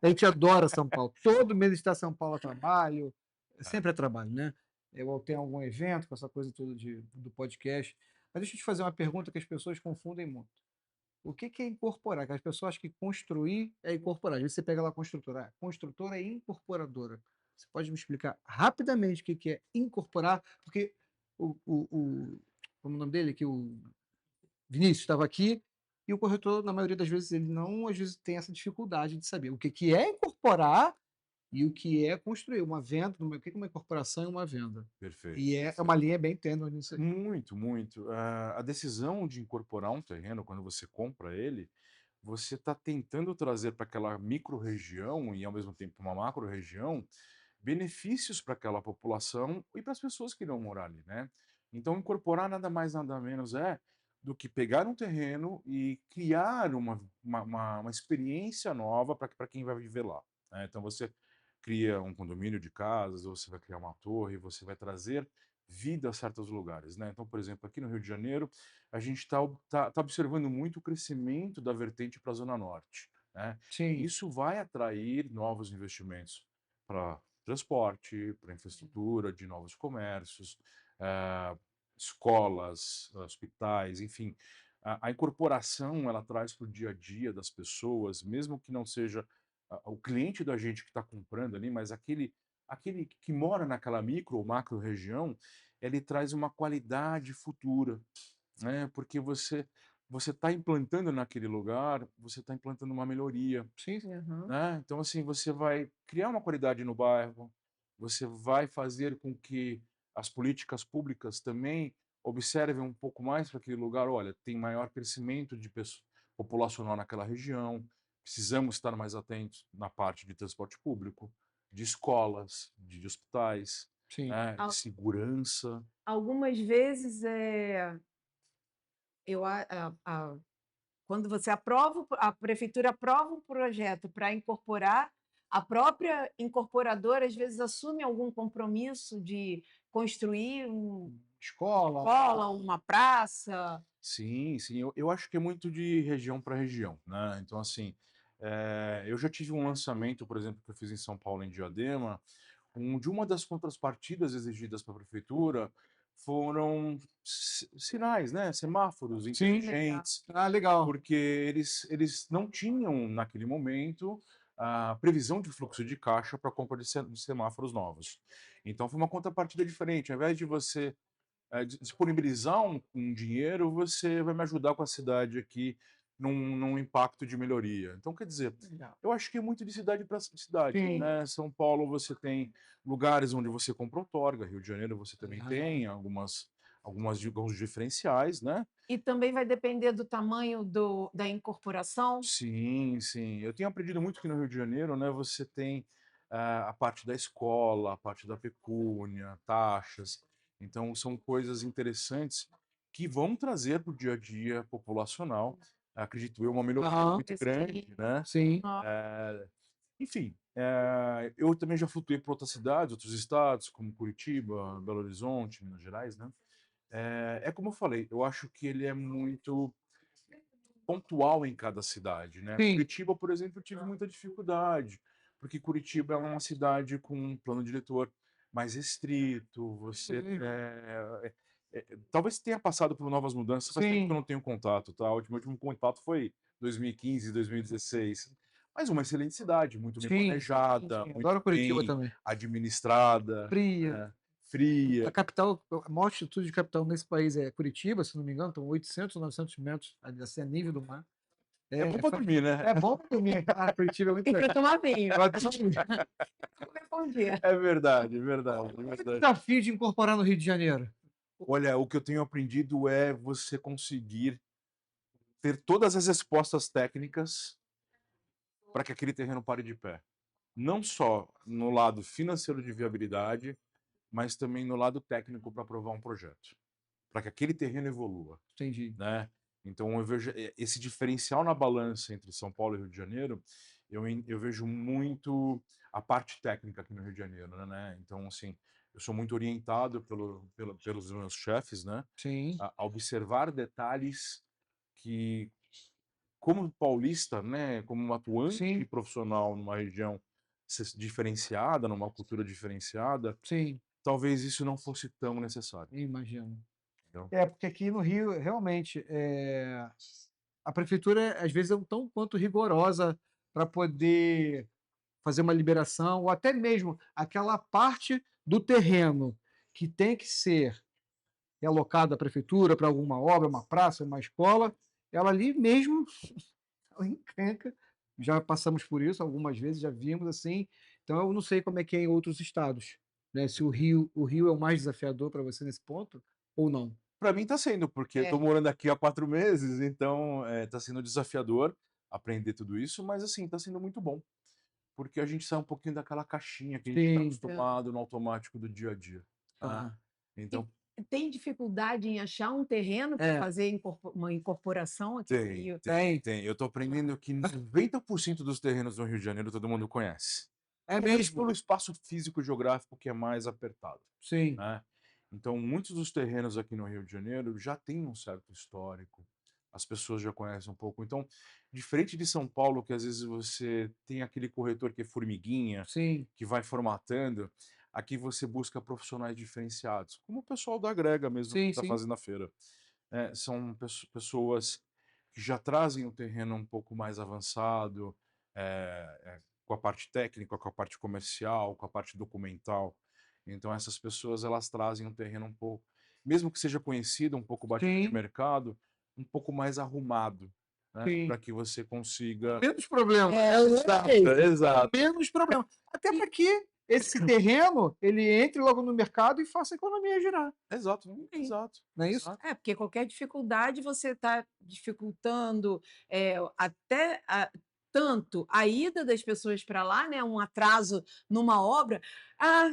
A gente adora São Paulo. Todo mês está São Paulo a trabalho. Sempre é trabalho, né? Eu tenho algum evento com essa coisa toda do podcast. Mas deixa eu te fazer uma pergunta que as pessoas confundem muito. O que é incorporar? Que as pessoas acham que construir é incorporar. Às vezes você pega lá construtora. Construtora é incorporadora. Você pode me explicar rapidamente o que é incorporar? Porque como é o nome dele? Que o Vinícius estava aqui e o corretor, na maioria das vezes, ele não, às vezes, tem essa dificuldade de saber o que é incorporar e o que é construir uma venda, o que é uma incorporação e uma venda. Perfeito. E é uma linha bem tênue nisso aí. Muito, muito. A decisão de incorporar um terreno, quando você compra ele, você está tentando trazer para aquela micro-região e, ao mesmo tempo, uma macro-região, benefícios para aquela população e para as pessoas que irão morar ali, né? Então, incorporar nada mais, nada menos do que pegar um terreno e criar uma experiência nova para quem vai viver lá, né? Então, você cria um condomínio de casas, ou você vai criar uma torre, você vai trazer vida a certos lugares, né? Então, por exemplo, aqui no Rio de Janeiro, a gente está observando muito o crescimento da vertente para a Zona Norte, né? Sim. Isso vai atrair novos investimentos para transporte, para infraestrutura de novos comércios, escolas, hospitais, enfim. A incorporação, ela traz para o dia a dia das pessoas, mesmo que não seja o cliente da gente que está comprando ali, mas aquele aquele que mora naquela micro ou macro região, ele traz uma qualidade futura, né? Porque você está implantando naquele lugar, você está implantando uma melhoria, Sim. Aham. né? Então, assim, você vai criar uma qualidade no bairro, você vai fazer com que as políticas públicas também observem um pouco mais para aquele lugar. Olha, tem maior crescimento de populacional naquela região, precisamos estar mais atentos na parte de transporte público, de escolas, de hospitais, Sim. né, de Al- segurança. Algumas vezes eu, quando você aprova, a prefeitura aprova um projeto para incorporar, a própria incorporadora às vezes assume algum compromisso de construir uma Escola. escola, uma praça. Sim, sim, eu acho que é muito de região para região, né? Então, assim, eu já tive um lançamento, por exemplo, que eu fiz em São Paulo, em Diadema, de uma das contrapartidas exigidas para a prefeitura foram sinais, né? Semáforos Sim. inteligentes, Ah, legal. porque eles não tinham, naquele momento, a previsão de fluxo de caixa para a compra de semáforos novos. Então, foi uma contrapartida diferente. Ao invés de você disponibilizar um dinheiro, você vai me ajudar com a cidade aqui num impacto de melhoria. Então, quer dizer, Legal. eu acho que é muito de cidade para cidade, Sim. né? São Paulo você tem lugares onde você compra outorga, Rio de Janeiro você também tem alguns diferenciais, né? E também vai depender do tamanho da incorporação. Sim, sim. Eu tenho aprendido muito que no Rio de Janeiro, né, você tem a parte da escola, a parte da pecúnia, taxas. Então, são coisas interessantes que vão trazer para o dia a dia populacional, acredito eu, uma melhoria Aham. muito grande, né? Sim. Enfim, eu também já flutuei para outras cidades, outros estados, como Curitiba, Belo Horizonte, Minas Gerais, né? É como eu falei, eu acho que ele é muito pontual em cada cidade, né? Sim. Curitiba, por exemplo, eu tive muita dificuldade, porque Curitiba é uma cidade com um plano diretor mais restrito, você talvez tenha passado por novas mudanças, faz tempo que eu Sim. não tenho contato, tá? O último contato foi 2015, 2016. Mas uma excelente cidade, muito bem Sim. planejada, Sim. muito Adoro Curitiba bem também. administrada, Fria. né? Fria. A capital, a maior altitude de capital nesse país é Curitiba, se não me engano, estão 800, 900 metros assim, a nível do mar. É bom para dormir, né? É bom para dormir. Ah, Curitiba é muito E para legal. tomar vinho. Eu adoro. Bom dia. É verdade, é verdade, é Qual é o verdade. desafio de incorporar no Rio de Janeiro? Olha, o que eu tenho aprendido é você conseguir ter todas as respostas técnicas para que aquele terreno pare de pé. Não só no lado financeiro de viabilidade, mas também no lado técnico para aprovar um projeto, para que aquele terreno evolua, Entendi. né? Então eu vejo esse diferencial na balança entre São Paulo e Rio de Janeiro, eu vejo muito a parte técnica aqui no Rio de Janeiro, né? Então, assim, eu sou muito orientado pelos meus chefes, né? Sim. A observar detalhes que, como paulista, né, como um atuante Sim. profissional numa região diferenciada, numa cultura diferenciada, Sim. talvez isso não fosse tão necessário. Imagino. Entendeu? Porque aqui no Rio, realmente, a prefeitura, às vezes, é um tão quanto rigorosa para poder fazer uma liberação, ou até mesmo aquela parte do terreno que tem que ser alocada à prefeitura para alguma obra, uma praça, uma escola, ela ali mesmo ela encrenca. Já passamos por isso algumas vezes, já vimos assim. Então, eu não sei como é que é em outros estados, né? Se o Rio é o mais desafiador para você nesse ponto ou não. Para mim está sendo, porque eu É. estou morando aqui há 4 meses, então está sendo desafiador aprender tudo isso, mas assim, está sendo muito bom, porque a gente sai um pouquinho daquela caixinha que a gente está Sim. acostumado no automático do dia a dia. Aham. Né? Então, Tem dificuldade em achar um terreno para fazer uma incorporação aqui no Rio? tem. Eu estou aprendendo que 90% dos terrenos no Rio de Janeiro todo mundo conhece. É Talvez mesmo? pelo espaço físico geográfico que é mais apertado, Sim. né? Então, muitos dos terrenos aqui no Rio de Janeiro já têm um certo histórico, as pessoas já conhecem um pouco. Então, diferente de São Paulo, que às vezes você tem aquele corretor que é formiguinha, Sim. que vai formatando, aqui você busca profissionais diferenciados, como o pessoal da Grega mesmo que Sim, está sim. fazendo a feira. São pessoas que já trazem um terreno um pouco mais avançado, com a parte técnica, com a parte comercial, com a parte documental. Então essas pessoas elas trazem um terreno um pouco, mesmo que seja conhecido, um pouco batido de Sim, mercado, um pouco mais arrumado, né? sim. Para que você consiga. Menos problema. Exato, exato. Menos problema. Até para que esse terreno ele entre logo no mercado e faça a economia girar. Exato, Sim. exato. Não é isso? exato. É, porque qualquer dificuldade você está dificultando até tanto a ida das pessoas para lá, né? Um atraso numa obra. Ah,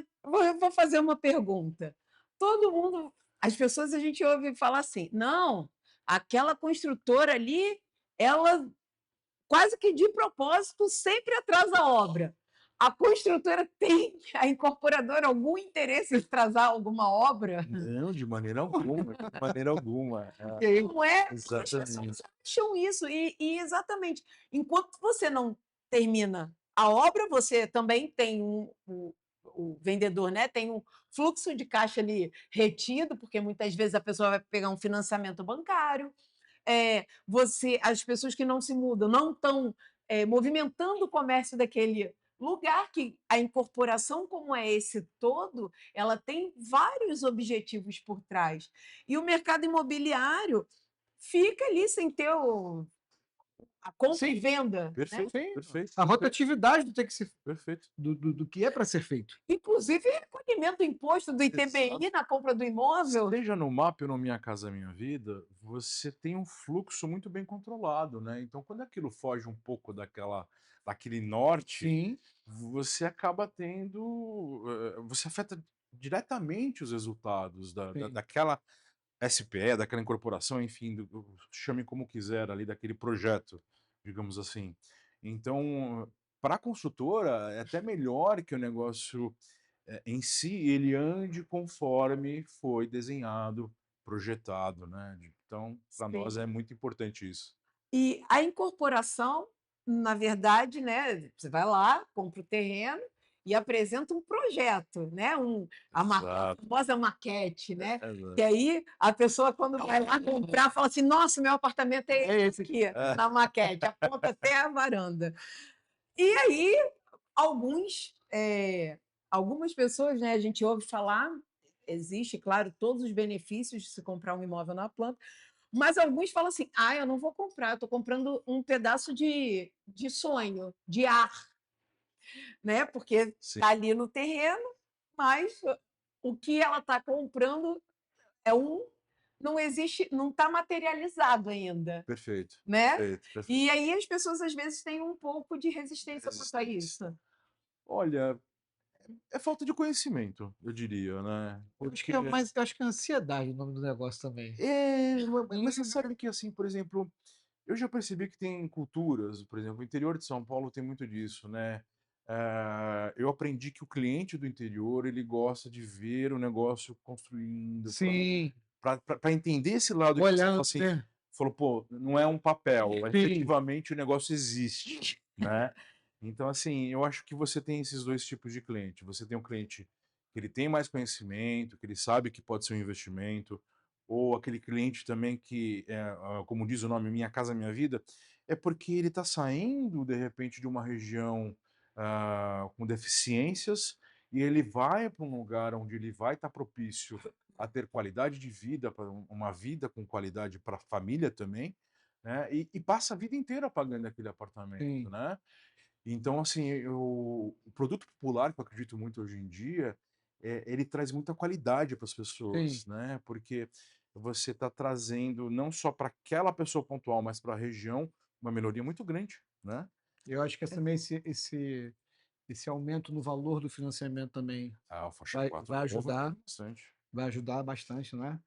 vou fazer uma pergunta. Todo mundo, as pessoas a gente ouve falar assim, não, aquela construtora ali, ela quase que de propósito sempre atrasa a obra. A construtora tem, a incorporadora, algum interesse em atrasar alguma obra? Não, de maneira alguma, de maneira alguma. E aí, Não é? As pessoas Exatamente. acham isso. E exatamente, enquanto você não termina a obra, você também tem o vendedor, né? Tem um fluxo de caixa ali retido, porque muitas vezes a pessoa vai pegar um financiamento bancário. As pessoas que não se mudam não estão movimentando o comércio daquele lugar, que a incorporação, como é esse todo, ela tem vários objetivos por trás. E o mercado imobiliário fica ali sem ter a compra e sim, venda, né? Perfeito, sim. perfeito. A rotatividade do, ter que se, Perfeito. do que é para ser feito. Inclusive recolhimento do imposto do ITBI na compra do imóvel. Seja no MAP ou no Minha Casa Minha Vida, você tem um fluxo muito bem controlado, né? Então, quando aquilo foge um pouco daquele norte, Sim, você acaba tendo, você afeta diretamente os resultados sim. daquela SPE, daquela incorporação, enfim, chame como quiser ali, daquele projeto, digamos assim. Então, para a construtora, é até melhor que o negócio em si ele ande conforme foi desenhado, projetado, né? Então, para nós Sim. é muito importante isso. E a incorporação, na verdade, né, você vai lá, compra o terreno e apresenta um projeto, né? A Exato. famosa maquete, né? Exato. E aí a pessoa, quando vai lá comprar, fala assim: nossa, meu apartamento é esse aqui, na maquete, aponta até a varanda. E aí, algumas pessoas, né, a gente ouve falar, existe, claro, todos os benefícios de se comprar um imóvel na planta, mas alguns falam assim: ah, eu não vou comprar, eu estou comprando um pedaço de sonho, de ar, né? Porque Sim, está ali no terreno, mas o que ela está comprando é não existe, não está materializado ainda, perfeito. né? Perfeito, perfeito. E aí as pessoas às vezes têm um pouco de resistência quanto a isso. Olha, é falta de conhecimento, eu diria, né? Porque Mas eu acho que é ansiedade o nome do negócio também. mas você sabe que assim, por exemplo, eu já percebi que tem culturas, por exemplo, o interior de São Paulo tem muito disso, né? Eu aprendi que o cliente do interior ele gosta de ver o negócio construindo, Sim, para entender esse lado que você falou olhando, assim, né? falou, pô, não é um papel, Sim. efetivamente o negócio existe, né? Então, assim, eu acho que você tem esses dois tipos de cliente. Você tem um cliente que ele tem mais conhecimento, que ele sabe que pode ser um investimento, ou aquele cliente também que, como diz o nome, Minha Casa Minha Vida, é porque ele está saindo, de repente, de uma região com deficiências e ele vai para um lugar onde ele vai estar propício a ter qualidade de vida, para uma vida com qualidade para a família também, né? E passa a vida inteira pagando aquele apartamento, Sim. né? Então, assim, o produto popular, que eu acredito muito hoje em dia, ele traz muita qualidade para as pessoas, Sim. né? Porque você está trazendo não só para aquela pessoa pontual, mas para a região, uma melhoria muito grande, né? Eu acho que também esse aumento no valor do financiamento também A faixa vai 4 vai ajudar. bastante. Vai ajudar bastante, né?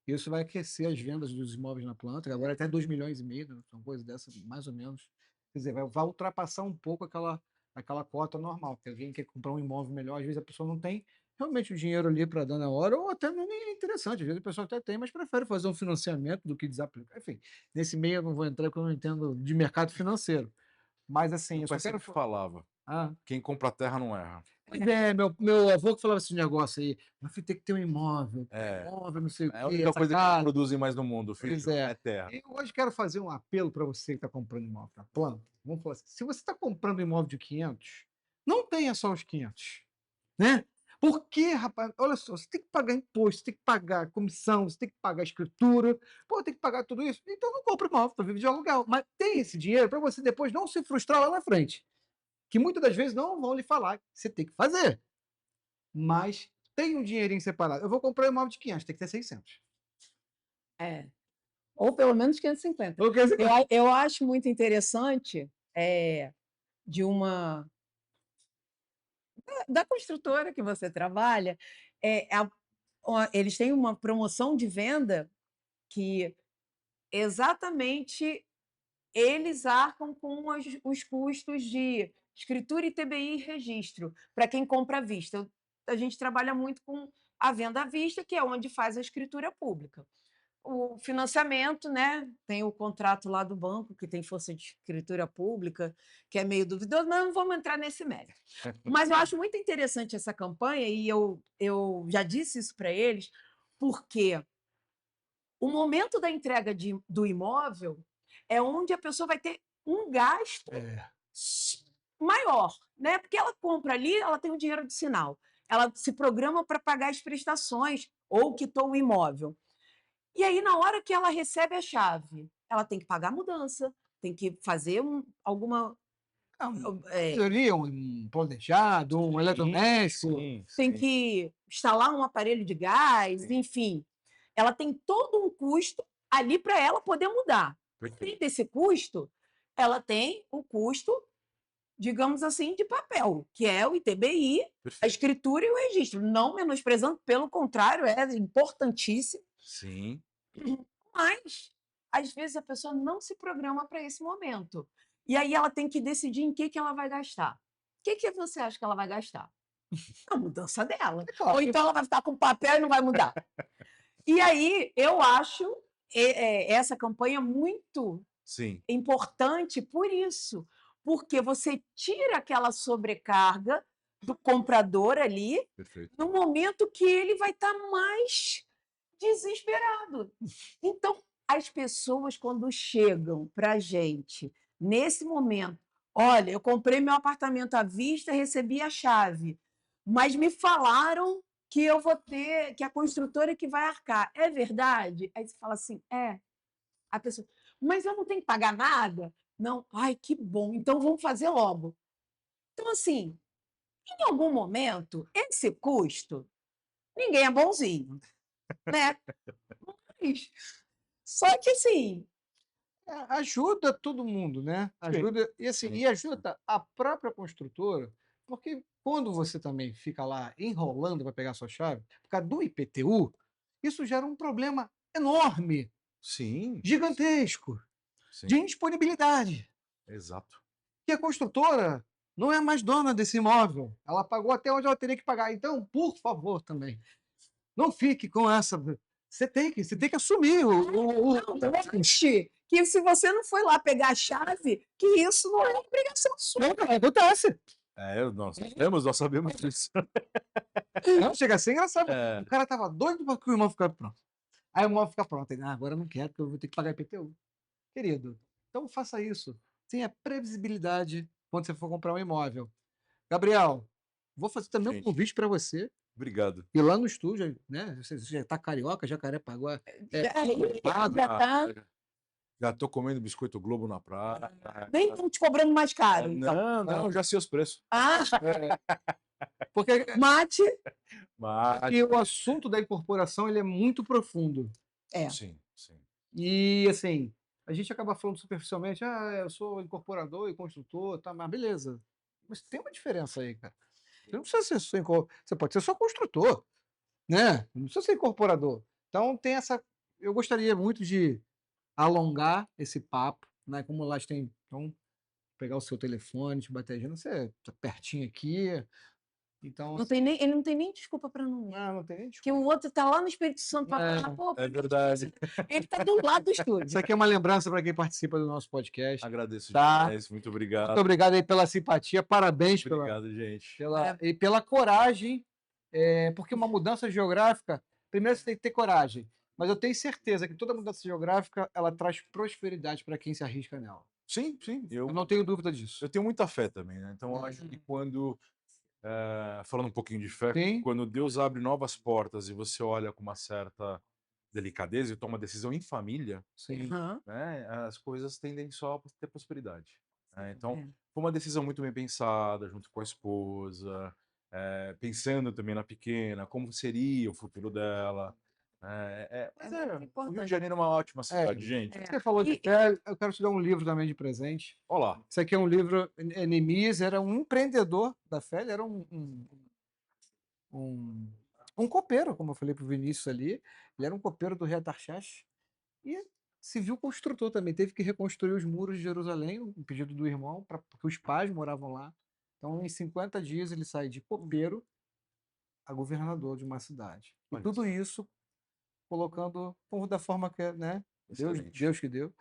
Isso vai aquecer as vendas dos imóveis na planta, que agora é até 2,5 milhões, né? Uma coisa dessa, mais ou menos. Quer dizer, vai ultrapassar um pouco aquela cota normal, porque alguém quer comprar um imóvel melhor, às vezes a pessoa não tem realmente o dinheiro ali para dar na hora, ou até não é nem interessante, às vezes a pessoa até tem, mas prefere fazer um financiamento do que desaplicar. Enfim, nesse meio eu não vou entrar porque eu não entendo de mercado financeiro. Mas assim, eu Meu só pai quero. sempre falava, Ah, quem compra terra não erra. Pois é, meu avô que falava esse negócio aí. Meu filho tem que ter um imóvel. É. Imóvel, não sei o É a quê, única essa coisa que casa. produzem mais no mundo, filho. Pois é. É terra. Eu hoje quero fazer um apelo para você que está comprando imóvel na planta. Vamos falar assim, se você está comprando um imóvel de 500, não tenha só os 500, né? Porque, rapaz, olha só, você tem que pagar imposto, você tem que pagar comissão, você tem que pagar escritura, pô, tem que pagar tudo isso. Então não compra imóvel, para viver de aluguel. Mas tem esse dinheiro para você depois não se frustrar lá na frente. Que muitas das vezes não vão lhe falar que você tem que fazer. Mas tem um dinheirinho separado. Eu vou comprar um imóvel de 500, tem que ter 600. É. Ou pelo menos 550. Ou 550. Eu acho muito interessante de da construtora que você trabalha, eles têm uma promoção de venda que exatamente eles arcam com os custos de escritura ITBI e registro, para quem compra à vista. A gente trabalha muito com a venda à vista, que é onde faz a escritura pública. O financiamento, né? Tem o contrato lá do banco, que tem força de escritura pública, que é meio duvidoso, mas não vamos entrar nesse mérito. Mas eu acho muito interessante essa campanha, e eu já disse isso para eles, porque o momento da entrega do imóvel é onde a pessoa vai ter um gasto maior, né? Porque ela compra ali, ela tem o dinheiro de sinal, ela se programa para pagar as prestações ou quitou o imóvel. E aí, na hora que ela recebe a chave, ela tem que pagar a mudança, tem que fazer alguma. Teoria, um planejado, um eletrodoméstico. Tem que instalar um aparelho de gás, enfim. Ela tem todo um custo ali para ela poder mudar. Além desse custo, ela tem o custo, digamos assim, de papel, que é o ITBI, a escritura e o registro. Não menosprezando, pelo contrário, é importantíssimo. Sim. Mas, às vezes, a pessoa não se programa para esse momento. E aí ela tem que decidir em que ela vai gastar. O que você acha que ela vai gastar? A mudança dela. Ou então ela vai ficar com papel e não vai mudar. E aí eu acho essa campanha muito importante por isso. Porque você tira aquela sobrecarga do comprador ali no momento que ele vai estar mais desesperado. Então, as pessoas, quando chegam para a gente nesse momento, olha, eu comprei meu apartamento à vista, recebi a chave, mas me falaram que eu vou ter, que a construtora é que vai arcar. É verdade? Aí você fala assim, A pessoa, mas eu não tenho que pagar nada? Não. Ai, que bom, então vamos fazer logo. Então, assim, em algum momento, esse custo, ninguém é bonzinho, né? Mas, só que assim, ajuda todo mundo, né? Ajuda, e assim, e ajuda a própria construtora, porque quando você também fica lá enrolando para pegar sua chave, por causa do IPTU, isso gera um problema enorme, gigantesco, de indisponibilidade. Exato. E a construtora não é mais dona desse imóvel. Ela pagou até onde ela teria que pagar. Então, por favor, também, não fique com essa. Você tem que assumir que se você não foi lá pegar a chave, que isso não é obrigação sua. Não, acontece. Nós sabemos disso. Não, chega a ser engraçado. O cara tava doido para que o imóvel ficasse pronto. Aí o imóvel fica pronto. Ele, agora eu não quero, porque eu vou ter que pagar IPTU. Querido, então faça isso. Tenha previsibilidade quando você for comprar um imóvel. Gabriel, vou fazer também um convite para você. Obrigado. E lá no estúdio, né? Você já tá carioca, Jacarepaguá. Já tô comendo biscoito Globo na praia. Nem estão te cobrando mais caro. Então. Não, já sei os preços. Porque mate. E o assunto da incorporação ele é muito profundo. Sim. E assim, a gente acaba falando superficialmente, eu sou incorporador e construtor, tá, mas beleza. Mas tem uma diferença aí, cara. Você não precisa ser você pode ser só construtor, né? Não precisa ser incorporador. Então tem essa. Eu gostaria muito de alongar esse papo, né? Como lá tem. Então, pegar o seu telefone, te bater a agenda, você tá pertinho aqui, Então, Não tem nem, ele não tem nem desculpa para não ir. não tem nem Porque o outro tá lá no Espírito Santo para falar, pô, É verdade. ele tá do lado do estúdio. Isso aqui é uma lembrança para quem participa do nosso podcast. Agradeço Tá. demais, muito obrigado. Muito obrigado aí pela simpatia, parabéns Obrigado, gente. e pela coragem, porque uma mudança geográfica, primeiro você tem que ter coragem, mas eu tenho certeza que toda mudança geográfica ela traz prosperidade para quem se arrisca nela. Sim, sim. Eu não tenho dúvida disso. Eu tenho muita fé também, né? Então, eu acho que quando, falando um pouquinho de fé, Sim. quando Deus abre novas portas e você olha com uma certa delicadeza e toma decisão em família, Sim. Aham. né, as coisas tendem só a ter prosperidade. Né? Então, É. foi uma decisão muito bem pensada, junto com a esposa, pensando também na pequena, como seria o futuro dela. Mas muito o Rio importante. de Janeiro é uma ótima cidade, gente. Você falou de fé, eu quero te dar um livro também de presente. Olá. Isso aqui é um livro. Neemias era um empreendedor da fé, ele era um copeiro, como eu falei para o Vinícius ali. Ele era um copeiro do rei Artaxerxes e civil construtor também. Teve que reconstruir os muros de Jerusalém, um pedido do irmão, porque os pais moravam lá. Então, em 50 dias, ele sai de copeiro a governador de uma cidade. E Olha tudo isso colocando da forma que, né? Excelente. Deus que deu.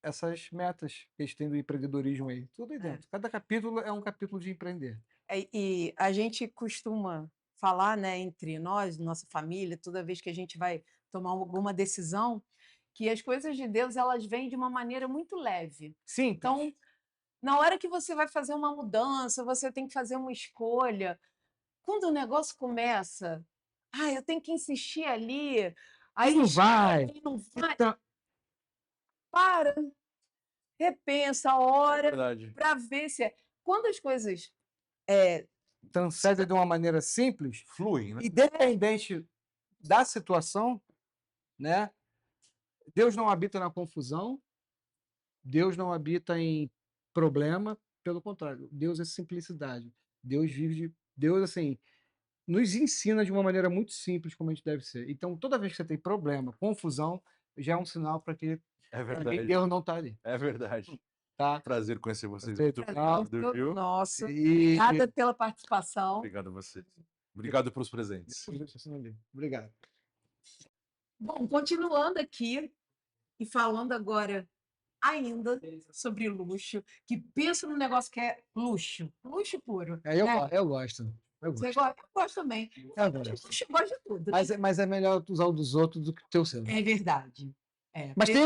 Essas metas que eles têm do empreendedorismo aí. Tudo aí dentro. Cada capítulo é um capítulo de empreender. E a gente costuma falar, né, entre nós, nossa família, toda vez que a gente vai tomar alguma decisão, que as coisas de Deus elas vêm de uma maneira muito leve. Sim. Então, na hora que você vai fazer uma mudança, você tem que fazer uma escolha. Quando o negócio começa, eu tenho que insistir ali, aí não vai. aí não vai, Então, para, repensa a hora Verdade. para ver se é. Quando as coisas transcende de uma maneira simples, Fluem, né? independente da situação, né? Deus não habita na confusão, Deus não habita em problema, pelo contrário, Deus é simplicidade. Deus assim nos ensina de uma maneira muito simples como a gente deve ser. Então, toda vez que você tem problema, confusão, já é um sinal para que É verdade. Deus não está ali, É verdade. tá? Prazer conhecer vocês. Perfeito. Muito obrigado, viu? Nossa, E obrigada pela participação. Obrigado a vocês. Obrigado pelos presentes. Obrigado. Bom, continuando aqui e falando agora ainda sobre luxo, que pensa num negócio que é luxo puro. Eu né? gosto. Eu Você gosto. gosta? Eu gosto também. Eu gosto. Luxo, eu gosto de tudo. né? Mas é melhor usar o dos outros do que o teu seu. É verdade. Mas tem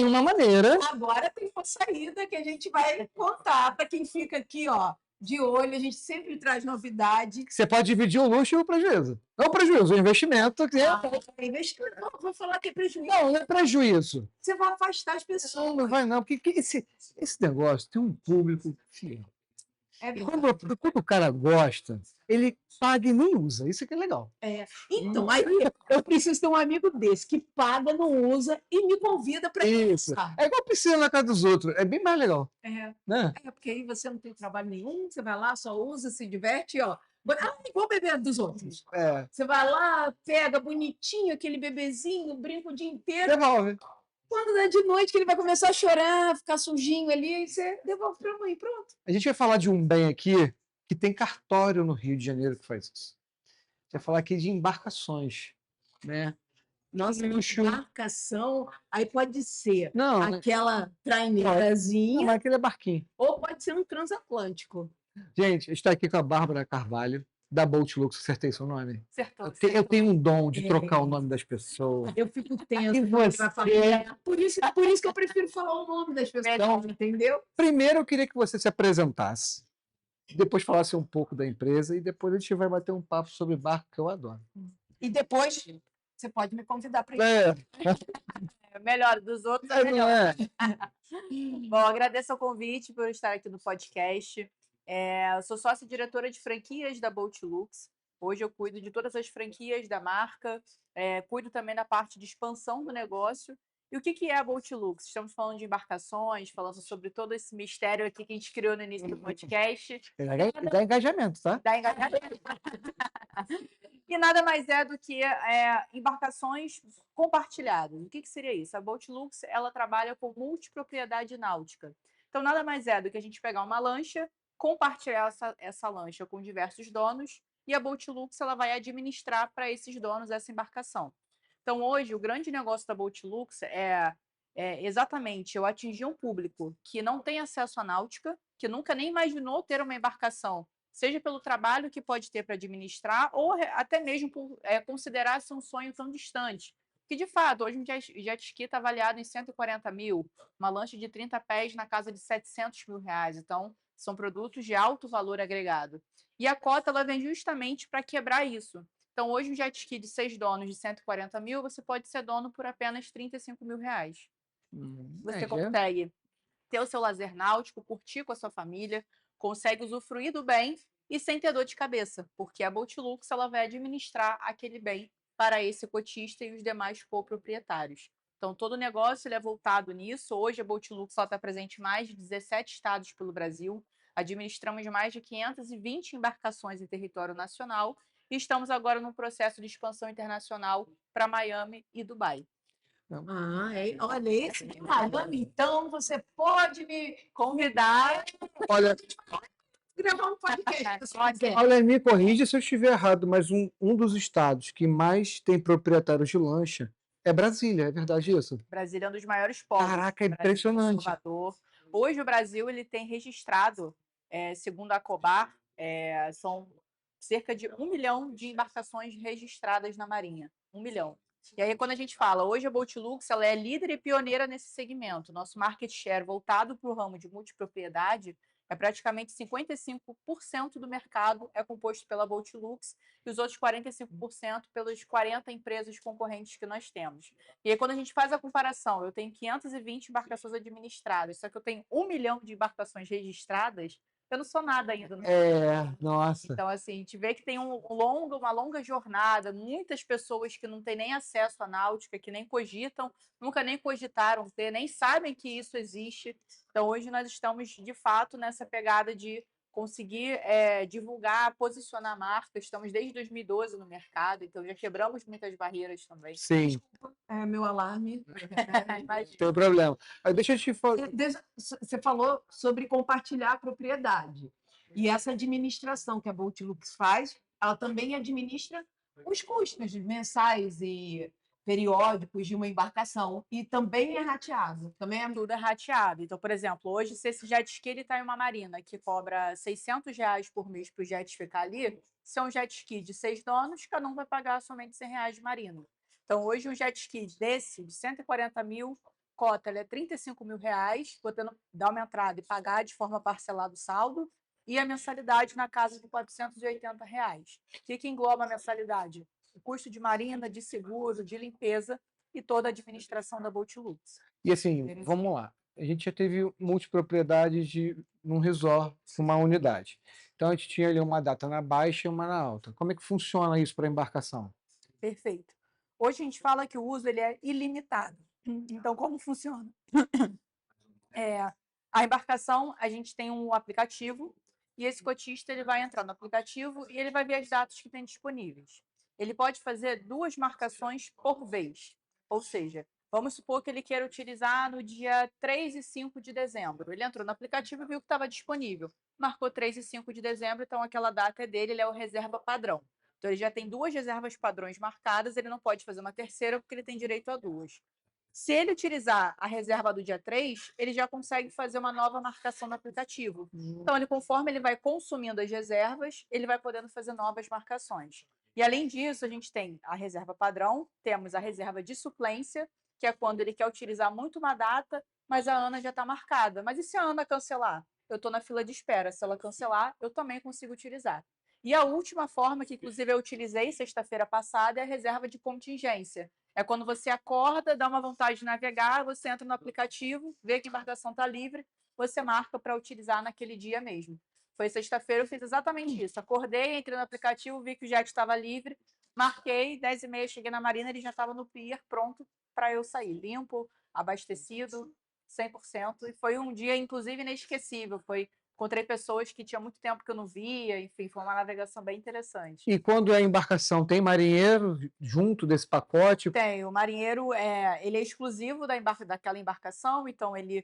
uma maneira. Agora tem uma saída que a gente vai contar para quem fica aqui, ó, de olho. A gente sempre traz novidade. Você pode dividir o luxo e o prejuízo. Não o prejuízo, o investimento. Investimento, não, vou falar que é prejuízo. Não é prejuízo. Você vai afastar as pessoas. Não vai não, porque esse negócio tem um público fiel. É Quando verdade. o cara gosta, ele paga e nem usa. Isso que é legal. Então, aí eu preciso ter um amigo desse que paga, não usa e me convida para Isso. É igual piscina na casa dos outros. É bem mais legal. Né? Porque aí você não tem trabalho nenhum, você vai lá, só usa, se diverte, ó. Igual beber dos outros. É. Você vai lá, pega bonitinho aquele bebezinho, brinca o dia inteiro. Devolve. Quando é de noite que ele vai começar a chorar, ficar sujinho ali, aí você devolve para a mãe, pronto. A gente vai falar de um bem aqui que tem cartório no Rio de Janeiro que faz isso. A gente vai falar aqui de embarcações, né? Nossa, Luxo. embarcação, aí pode ser Não, aquela traineirazinha, mas aquele é barquinho. ou pode ser um transatlântico. Gente, a gente está aqui com a Bárbara Carvalho, da Boat Lux, acertei seu nome? Acertou. Eu tenho um dom de trocar o nome das pessoas. Eu fico tensa. E quando ele vai você? falar. Por isso que eu prefiro falar o nome das pessoas, entendeu? Primeiro, eu queria que você se apresentasse, depois falasse um pouco da empresa e depois a gente vai bater um papo sobre barco, que eu adoro. E depois você pode me convidar para ir. Melhor dos outros, é Não melhor. é? Bom, agradeço o convite por estar aqui no podcast. Eu sou sócia-diretora de franquias da Boat Lux. Hoje eu cuido de todas as franquias da marca, cuido também da parte de expansão do negócio. E o que é a Boat Lux? Estamos falando de embarcações, falando sobre todo esse mistério aqui que a gente criou no início do podcast. Dá engajamento, tá? Da engajamento. E nada mais é do que embarcações compartilhadas. O que seria isso? A Boat Lux, ela trabalha com multipropriedade náutica. Então, nada mais é do que a gente pegar uma lancha, compartilhar essa lancha com diversos donos e a Boatlux ela vai administrar para esses donos essa embarcação. Então, hoje, o grande negócio da Boatlux é exatamente eu atingir um público que não tem acesso à náutica, que nunca nem imaginou ter uma embarcação, seja pelo trabalho que pode ter para administrar, ou até mesmo por considerar-se um sonho tão distante. Que, de fato, hoje um jet ski está avaliado em 140 mil, uma lancha de 30 pés na casa de 700 mil reais. Então, são produtos de alto valor agregado. E a cota ela vem justamente para quebrar isso. Então, hoje, um jet ski de 6 donos de 140 mil, você pode ser dono por apenas 35 mil reais. Você consegue ter o seu lazer náutico, curtir com a sua família, consegue usufruir do bem e sem ter dor de cabeça, porque a Boatlux ela vai administrar aquele bem para esse cotista e os demais coproprietários. Então, todo o negócio ele é voltado nisso. Hoje, a Boatlux está presente em mais de 17 estados pelo Brasil. Administramos mais de 520 embarcações em território nacional e estamos agora num processo de expansão internacional para Miami e Dubai. Olha, esse de Miami, então você pode me convidar Olha, gravar um podcast. olha, me corrija se eu estiver errado, mas um dos estados que mais tem proprietários de lancha é Brasília, é verdade isso? Brasília é um dos maiores polos. Caraca, é Brasília, impressionante. Salvador. Hoje o Brasil ele tem registrado, segundo a Cobar, são cerca de 1 milhão de embarcações registradas na Marinha. 1 milhão. E aí, quando a gente fala, hoje a Boatlux ela é líder e pioneira nesse segmento. Nosso market share voltado para o ramo de multipropriedade é praticamente 55% do mercado é composto pela Boatlux e os outros 45% pelas 40 empresas concorrentes que nós temos. E aí, quando a gente faz a comparação, eu tenho 520 embarcações administradas, só que eu tenho 1 milhão de embarcações registradas, eu não sou nada ainda. Nossa. Então, assim, a gente vê que tem uma longa jornada, muitas pessoas que não têm nem acesso à náutica, que nem cogitam, nunca nem cogitaram ter, nem sabem que isso existe. Então, hoje nós estamos, de fato, nessa pegada de conseguir divulgar, posicionar a marca. Estamos desde 2012 no mercado, então já quebramos muitas barreiras também. Sim, É meu alarme. não tem problema. Aí deixa eu te falar. Você falou sobre compartilhar a propriedade. E essa administração que a Boatlux faz, ela também administra os custos mensais e periódicos de uma embarcação. E também é rateado. Também é... Tudo é rateado. Então, por exemplo, hoje, se esse jet ski está em uma marina que cobra R$600 por mês para o jet ficar ali, se é um jet ski de 6 donos, cada um vai pagar somente R$100 de marina. Então, hoje, um jet ski desse, de 140 mil, cota é 35 mil reais, podendo dar uma entrada e pagar de forma parcelada o saldo, e a mensalidade na casa de R$480. O que engloba a mensalidade? O custo de marina, de seguro, de limpeza e toda a administração da Boatlux. E assim, vamos lá. A gente já teve multipropriedades num resort, uma unidade. Então a gente tinha ali uma data na baixa e uma na alta. Como é que funciona isso para a embarcação? Perfeito. Hoje a gente fala que o uso ele é ilimitado. Então, como funciona? A embarcação, a gente tem um aplicativo e esse cotista ele vai entrar no aplicativo e ele vai ver as datas que tem disponíveis. Ele pode fazer 2 marcações por vez. Ou seja, vamos supor que ele queira utilizar no dia 3 e 5 de dezembro. Ele entrou no aplicativo e viu que estava disponível. Marcou 3 e 5 de dezembro, então aquela data é dele, ele é o reserva padrão. Então ele já tem 2 reservas padrões marcadas, ele não pode fazer uma terceira porque ele tem direito a 2. Se ele utilizar a reserva do dia 3, ele já consegue fazer uma nova marcação no aplicativo. Então, conforme ele vai consumindo as reservas, ele vai podendo fazer novas marcações. E, além disso, a gente tem a reserva padrão, temos a reserva de suplência, que é quando ele quer utilizar muito uma data, mas a Ana já está marcada. Mas e se a Ana cancelar? Eu estou na fila de espera. Se ela cancelar, eu também consigo utilizar. E a última forma, que inclusive eu utilizei sexta-feira passada, é a reserva de contingência. É quando você acorda, dá uma vontade de navegar, você entra no aplicativo, vê que a embarcação está livre, você marca para utilizar naquele dia mesmo. Foi sexta-feira, eu fiz exatamente isso. Acordei, entrei no aplicativo, vi que o jet estava livre, marquei, 10h30, cheguei na marina, ele já estava no pier, pronto para eu sair. Limpo, abastecido, 100%. E foi um dia, inclusive, inesquecível. Encontrei pessoas que tinha muito tempo que eu não via, enfim, foi uma navegação bem interessante. E quando é embarcação, tem marinheiro junto desse pacote? Tem, o marinheiro ele é exclusivo daquela embarcação, então ele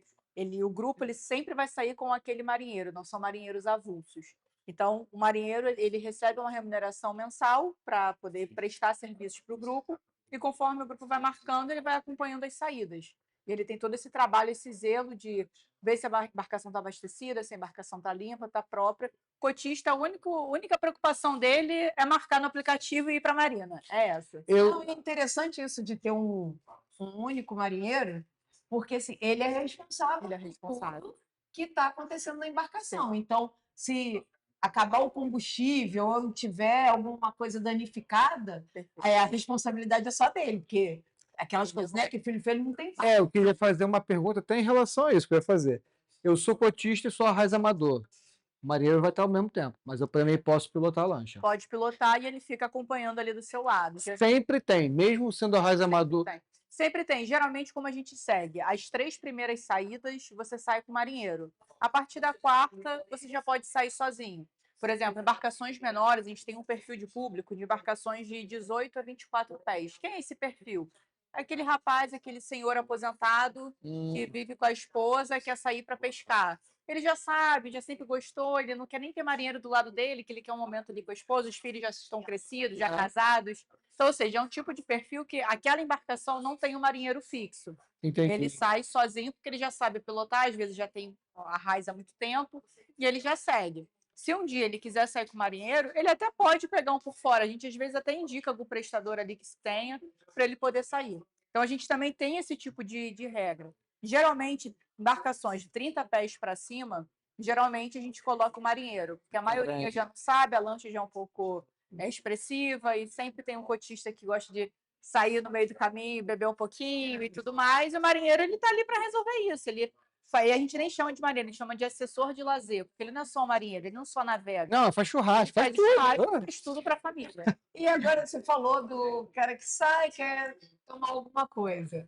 o grupo ele sempre vai sair com aquele marinheiro, não são marinheiros avulsos. Então, o marinheiro ele recebe uma remuneração mensal para poder prestar serviços para o grupo, e conforme o grupo vai marcando, ele vai acompanhando as saídas. E ele tem todo esse trabalho, esse zelo de ver se a embarcação está abastecida, se a embarcação está limpa, está própria. Cotista, a única preocupação dele é marcar no aplicativo e ir para a marina. É essa. Não, é interessante isso de ter um único marinheiro, porque assim, ele é responsável Ele é por responsável. tudo que está acontecendo na embarcação. Então, se acabar o combustível ou tiver alguma coisa danificada, a responsabilidade é só dele, porque aquelas coisas, né, que filho feio não tem pai. Eu queria fazer uma pergunta até em relação a isso que eu ia fazer. Eu sou cotista e sou arraiz-amador. O marinheiro vai estar ao mesmo tempo, mas eu também posso pilotar a lancha. Pode pilotar e ele fica acompanhando ali do seu lado. Sempre tem, mesmo sendo arraiz-amador. Sempre tem. Geralmente, como a gente segue, as 3 primeiras saídas, você sai com o marinheiro. A partir da 4ª, você já pode sair sozinho. Por exemplo, embarcações menores, a gente tem um perfil de público de embarcações de 18 a 24 pés. Quem é esse perfil? É aquele rapaz, aquele senhor aposentado que vive com a esposa e quer sair para pescar. Ele já sabe, já sempre gostou, ele não quer nem ter marinheiro do lado dele, que ele quer um momento ali com a esposa, os filhos já estão crescidos, já casados. Então, ou seja, é um tipo de perfil que aquela embarcação não tem um marinheiro fixo. Entendi. Ele sai sozinho porque ele já sabe pilotar, às vezes já tem a raiz há muito tempo, e ele já segue. Se um dia ele quiser sair com o marinheiro, ele até pode pegar um por fora. A gente, às vezes, até indica algum prestador ali que se tenha para ele poder sair. Então, a gente também tem esse tipo de regra. Geralmente, embarcações de 30 pés para cima, geralmente a gente coloca o marinheiro, porque a maioria já não sabe, a lancha já é um pouco expressiva e sempre tem um cotista que gosta de sair no meio do caminho, beber um pouquinho e tudo mais. E o marinheiro ele está ali para resolver isso. Aí a gente nem chama de marinheiro, a gente chama de assessor de lazer, porque ele não é só um marinheiro, ele não só navega. Não, faz churrasco, faz Faz tudo para a família. E agora você falou do cara que sai, quer tomar alguma coisa.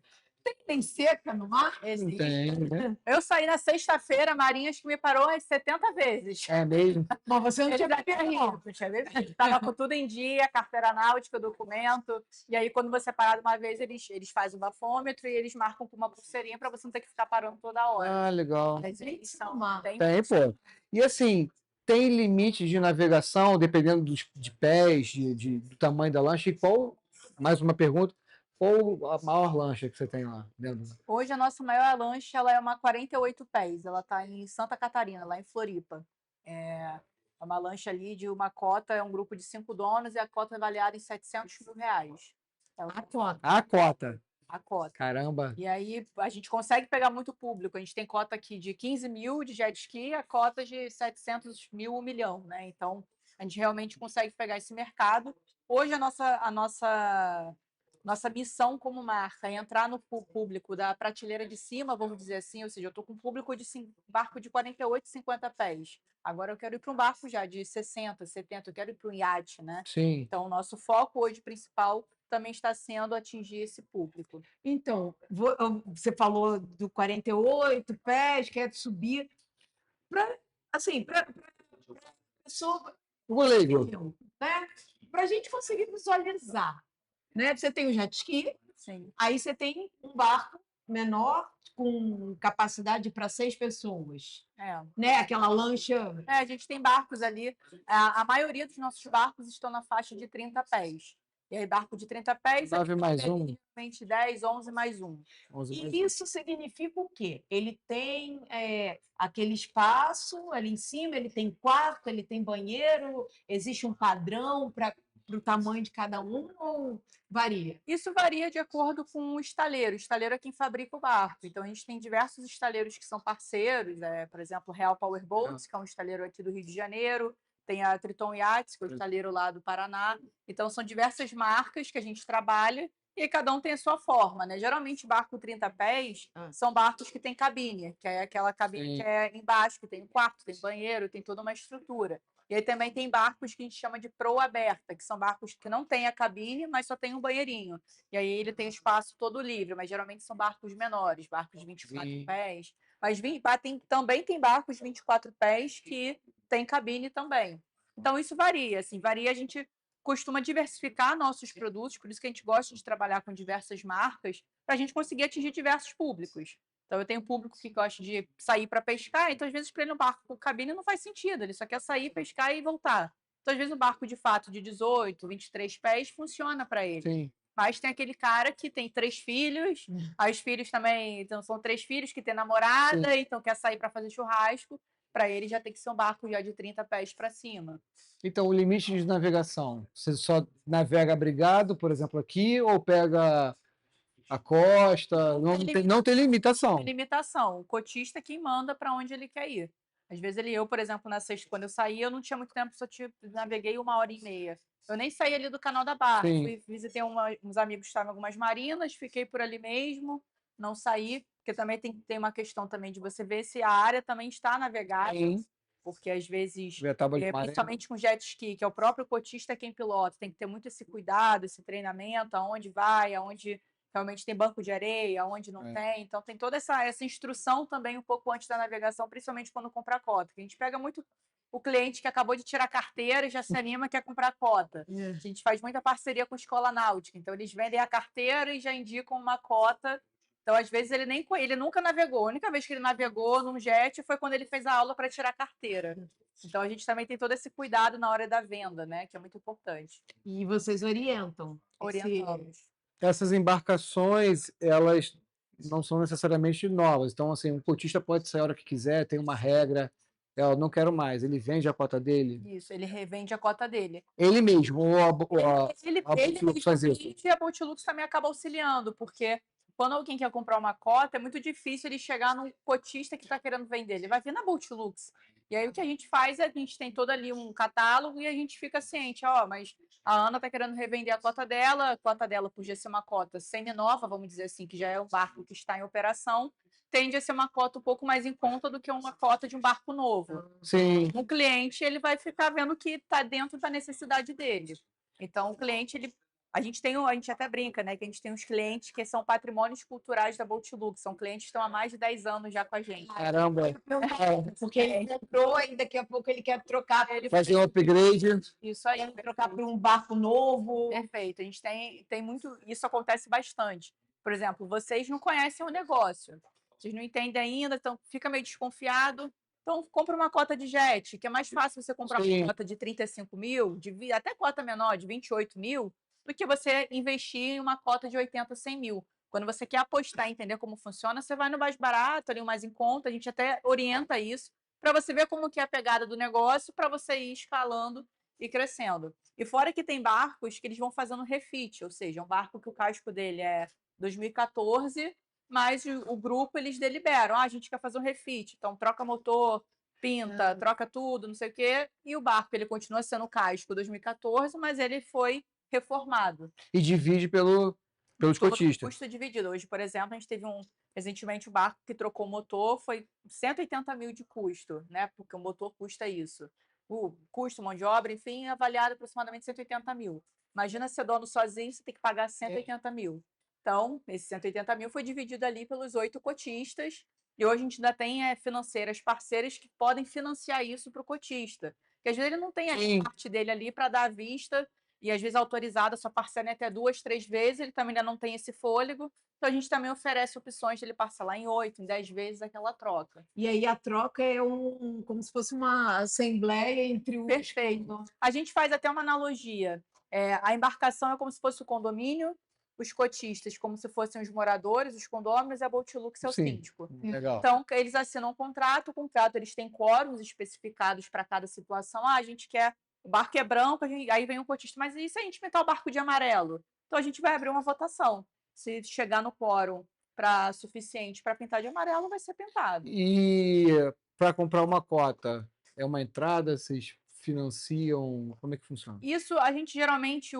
Tem seca no mar? Não tem, né? Eu saí na sexta-feira, Marinhas que me parou umas 70 vezes. É mesmo? Mas você não Ele tinha já tinha bebido, não. rido, estava com tudo em dia, carteira náutica, documento. E aí, quando você parar de uma vez, eles fazem um bafômetro e eles marcam com uma pulseirinha para você não ter que ficar parando toda hora. Ah, legal. Mas eles são, Tem, pô. E assim, tem limite de navegação, dependendo de pés, do tamanho da lancha? E qual, mais uma pergunta, qual a maior lancha que você tem lá dentro? Hoje, a nossa maior lancha ela é uma 48 pés. Ela está em Santa Catarina, lá em Floripa. É uma lancha ali de uma cota, é um grupo de 5 donos e a cota é avaliada em R$700 mil. A cota. A cota. A cota. Caramba. E aí a gente consegue pegar muito público. A gente tem cota aqui de 15 mil de jet ski, a cota de 700 mil, 1 milhão, né? Então, a gente realmente consegue pegar esse mercado. Hoje, a nossa missão como marca é entrar no público da prateleira de cima, vamos dizer assim, ou seja, eu estou com um público de barco de 48, 50 pés. Agora eu quero ir para um barco já de 60, 70, eu quero ir para um iate, né? Sim. Então, o nosso foco hoje principal também está sendo atingir esse público. Então, você falou do 48 pés, quer subir. Para pessoa, O leigo. né? Para a gente conseguir visualizar. Né? Você tem o jet ski, Sim. aí você tem um barco menor com capacidade para 6 pessoas. Né? Aquela lancha. A gente tem barcos ali. A maioria dos nossos barcos estão na faixa de 30 pés. E aí, barco de 30 pés, 9 mais 1. geralmente 10, 11 mais 1. E isso significa o quê? Ele tem aquele espaço ali em cima, ele tem quarto, ele tem banheiro, existe um padrão para o tamanho de cada um ou varia? Isso varia de acordo com o estaleiro. O estaleiro é quem fabrica o barco. Então, a gente tem diversos estaleiros que são parceiros, por exemplo, Real Powerboats, que é um estaleiro aqui do Rio de Janeiro, tem a Triton Yachts, que é o estaleiro lá do Paraná. Então, são diversas marcas que a gente trabalha e cada um tem a sua forma, né? Geralmente, barco 30 pés são barcos que tem cabine, que é aquela cabine que é embaixo, que tem um quarto, tem banheiro, tem toda uma estrutura. E aí também tem barcos que a gente chama de proa aberta, que são barcos que não tem a cabine, mas só tem um banheirinho. E aí ele tem o espaço todo livre, mas geralmente são barcos menores, barcos de 24 pés. Mas também tem barcos de 24 pés que tem cabine também. Então isso varia, assim, varia, a gente costuma diversificar nossos produtos, por isso que a gente gosta de trabalhar com diversas marcas, para a gente conseguir atingir diversos públicos. Então eu tenho público que gosta de sair para pescar, então às vezes para ele no barco com cabine não faz sentido, ele só quer sair, pescar e voltar. Então às vezes o barco de fato de 18, 23 pés funciona para ele. Sim. Mas tem aquele cara que tem 3 filhos, aí os filhos também, então são 3 filhos que tem namorada, então quer sair para fazer churrasco, para ele já tem que ser um barco já de 30 pés para cima. Então, o limite de navegação, você só navega brigado, por exemplo, aqui, ou pega a costa? Não tem limitação. Tem limitação. O cotista é quem manda para onde ele quer ir. Às vezes eu, por exemplo, na sexta, quando eu saí, eu não tinha muito tempo, naveguei 1h30. Eu nem saí ali do Canal da Barra. Sim. Visitei uns amigos que estavam em algumas marinas, fiquei por ali mesmo, não saí, porque também tem uma questão também de você ver se a área também está navegável. Sim. Porque às vezes, Ver a tábua de maré. principalmente com jet ski, que é o próprio cotista quem pilota, tem que ter muito esse cuidado, esse treinamento, aonde vai, aonde realmente tem banco de areia, aonde não tem. Então tem toda essa instrução também um pouco antes da navegação, principalmente quando comprar cota. A gente pega muito o cliente que acabou de tirar carteira e já se anima e quer comprar cota. A gente faz muita parceria com a escola náutica, então eles vendem a carteira e já indicam uma cota. Então, às vezes, ele nunca navegou. A única vez que ele navegou num jet foi quando ele fez a aula para tirar a carteira. Então, a gente também tem todo esse cuidado na hora da venda, né? Que é muito importante. E vocês orientam. Orientamos. Essas embarcações, elas não são necessariamente novas. Então, assim, um cotista pode sair a hora que quiser, tem uma regra. Eu não quero mais. Ele vende a cota dele. Isso, ele revende a cota dele. Ele mesmo, ou a Boatlux faz isso. E a Boatlux também acaba auxiliando, porque quando alguém quer comprar uma cota, é muito difícil ele chegar num cotista que está querendo vender. Ele vai vir na Boatlux. E aí o que a gente faz é a gente tem todo ali um catálogo e a gente fica ciente, mas a Ana está querendo revender a cota dela podia ser uma cota semi-nova, vamos dizer assim, que já é um barco que está em operação, tende a ser uma cota um pouco mais em conta do que uma cota de um barco novo. Sim. O cliente ele vai ficar vendo que está dentro da necessidade dele. Então, o cliente, a gente até brinca, né? Que a gente tem uns clientes que são patrimônios culturais da Boatlux, são clientes que estão há mais de 10 anos já com a gente. Caramba. Porque ele comprou e daqui a pouco ele quer trocar. Fazer um upgrade. Isso aí. Trocar para um barco novo. Perfeito. A gente tem muito. Isso acontece bastante. Por exemplo, vocês não conhecem o negócio. Vocês não entendem ainda, então fica meio desconfiado. Então, compra uma cota de jet, que é mais fácil você comprar uma cota de 35 mil, até cota menor, de 28 mil, do que você investir em uma cota de 80, 100 mil. Quando você quer apostar e entender como funciona, você vai no mais barato, ali o mais em conta, a gente até orienta isso, para você ver como que é a pegada do negócio, para você ir escalando e crescendo. E fora que tem barcos que eles vão fazendo refit, ou seja, um barco que o casco dele é 2014, mas o grupo, eles deliberam. A gente quer fazer um refit, então troca motor, pinta, troca tudo, não sei o quê. E o barco, ele continua sendo casco 2014, mas ele foi reformado. E divide pelos cotistas. Custo dividido. Hoje, por exemplo, a gente teve recentemente um barco que trocou o motor, foi 180 mil de custo, né? Porque o motor custa isso. O custo, mão de obra, enfim, é avaliado aproximadamente 180 mil. Imagina ser dono sozinho, você tem que pagar 180 mil. Então, esse 180 mil foi dividido ali pelos 8 cotistas, e hoje a gente ainda tem financeiras parceiras que podem financiar isso para o cotista. Porque às vezes ele não tem a parte dele ali para dar à vista, e às vezes autorizada, sua parcela é até 2, 3 vezes, ele também ainda não tem esse fôlego. Então a gente também oferece opções de ele parcelar em 8, em 10 vezes aquela troca. E aí a troca é como se fosse uma assembleia entre o... Perfeito. A gente faz até uma analogia. A embarcação é como se fosse o condomínio, os cotistas como se fossem os moradores, os condôminos, e a Boatlux é o síndico. Legal. Então, eles assinam um contrato, o contrato eles têm quórums especificados para cada situação. A gente quer, o barco é branco, aí vem um cotista, mas e se a gente pintar o barco de amarelo? Então, a gente vai abrir uma votação. Se chegar no quórum suficiente para pintar de amarelo, vai ser pintado. E para comprar uma cota, é uma entrada? Vocês financiam? Como é que funciona? Isso, a gente geralmente,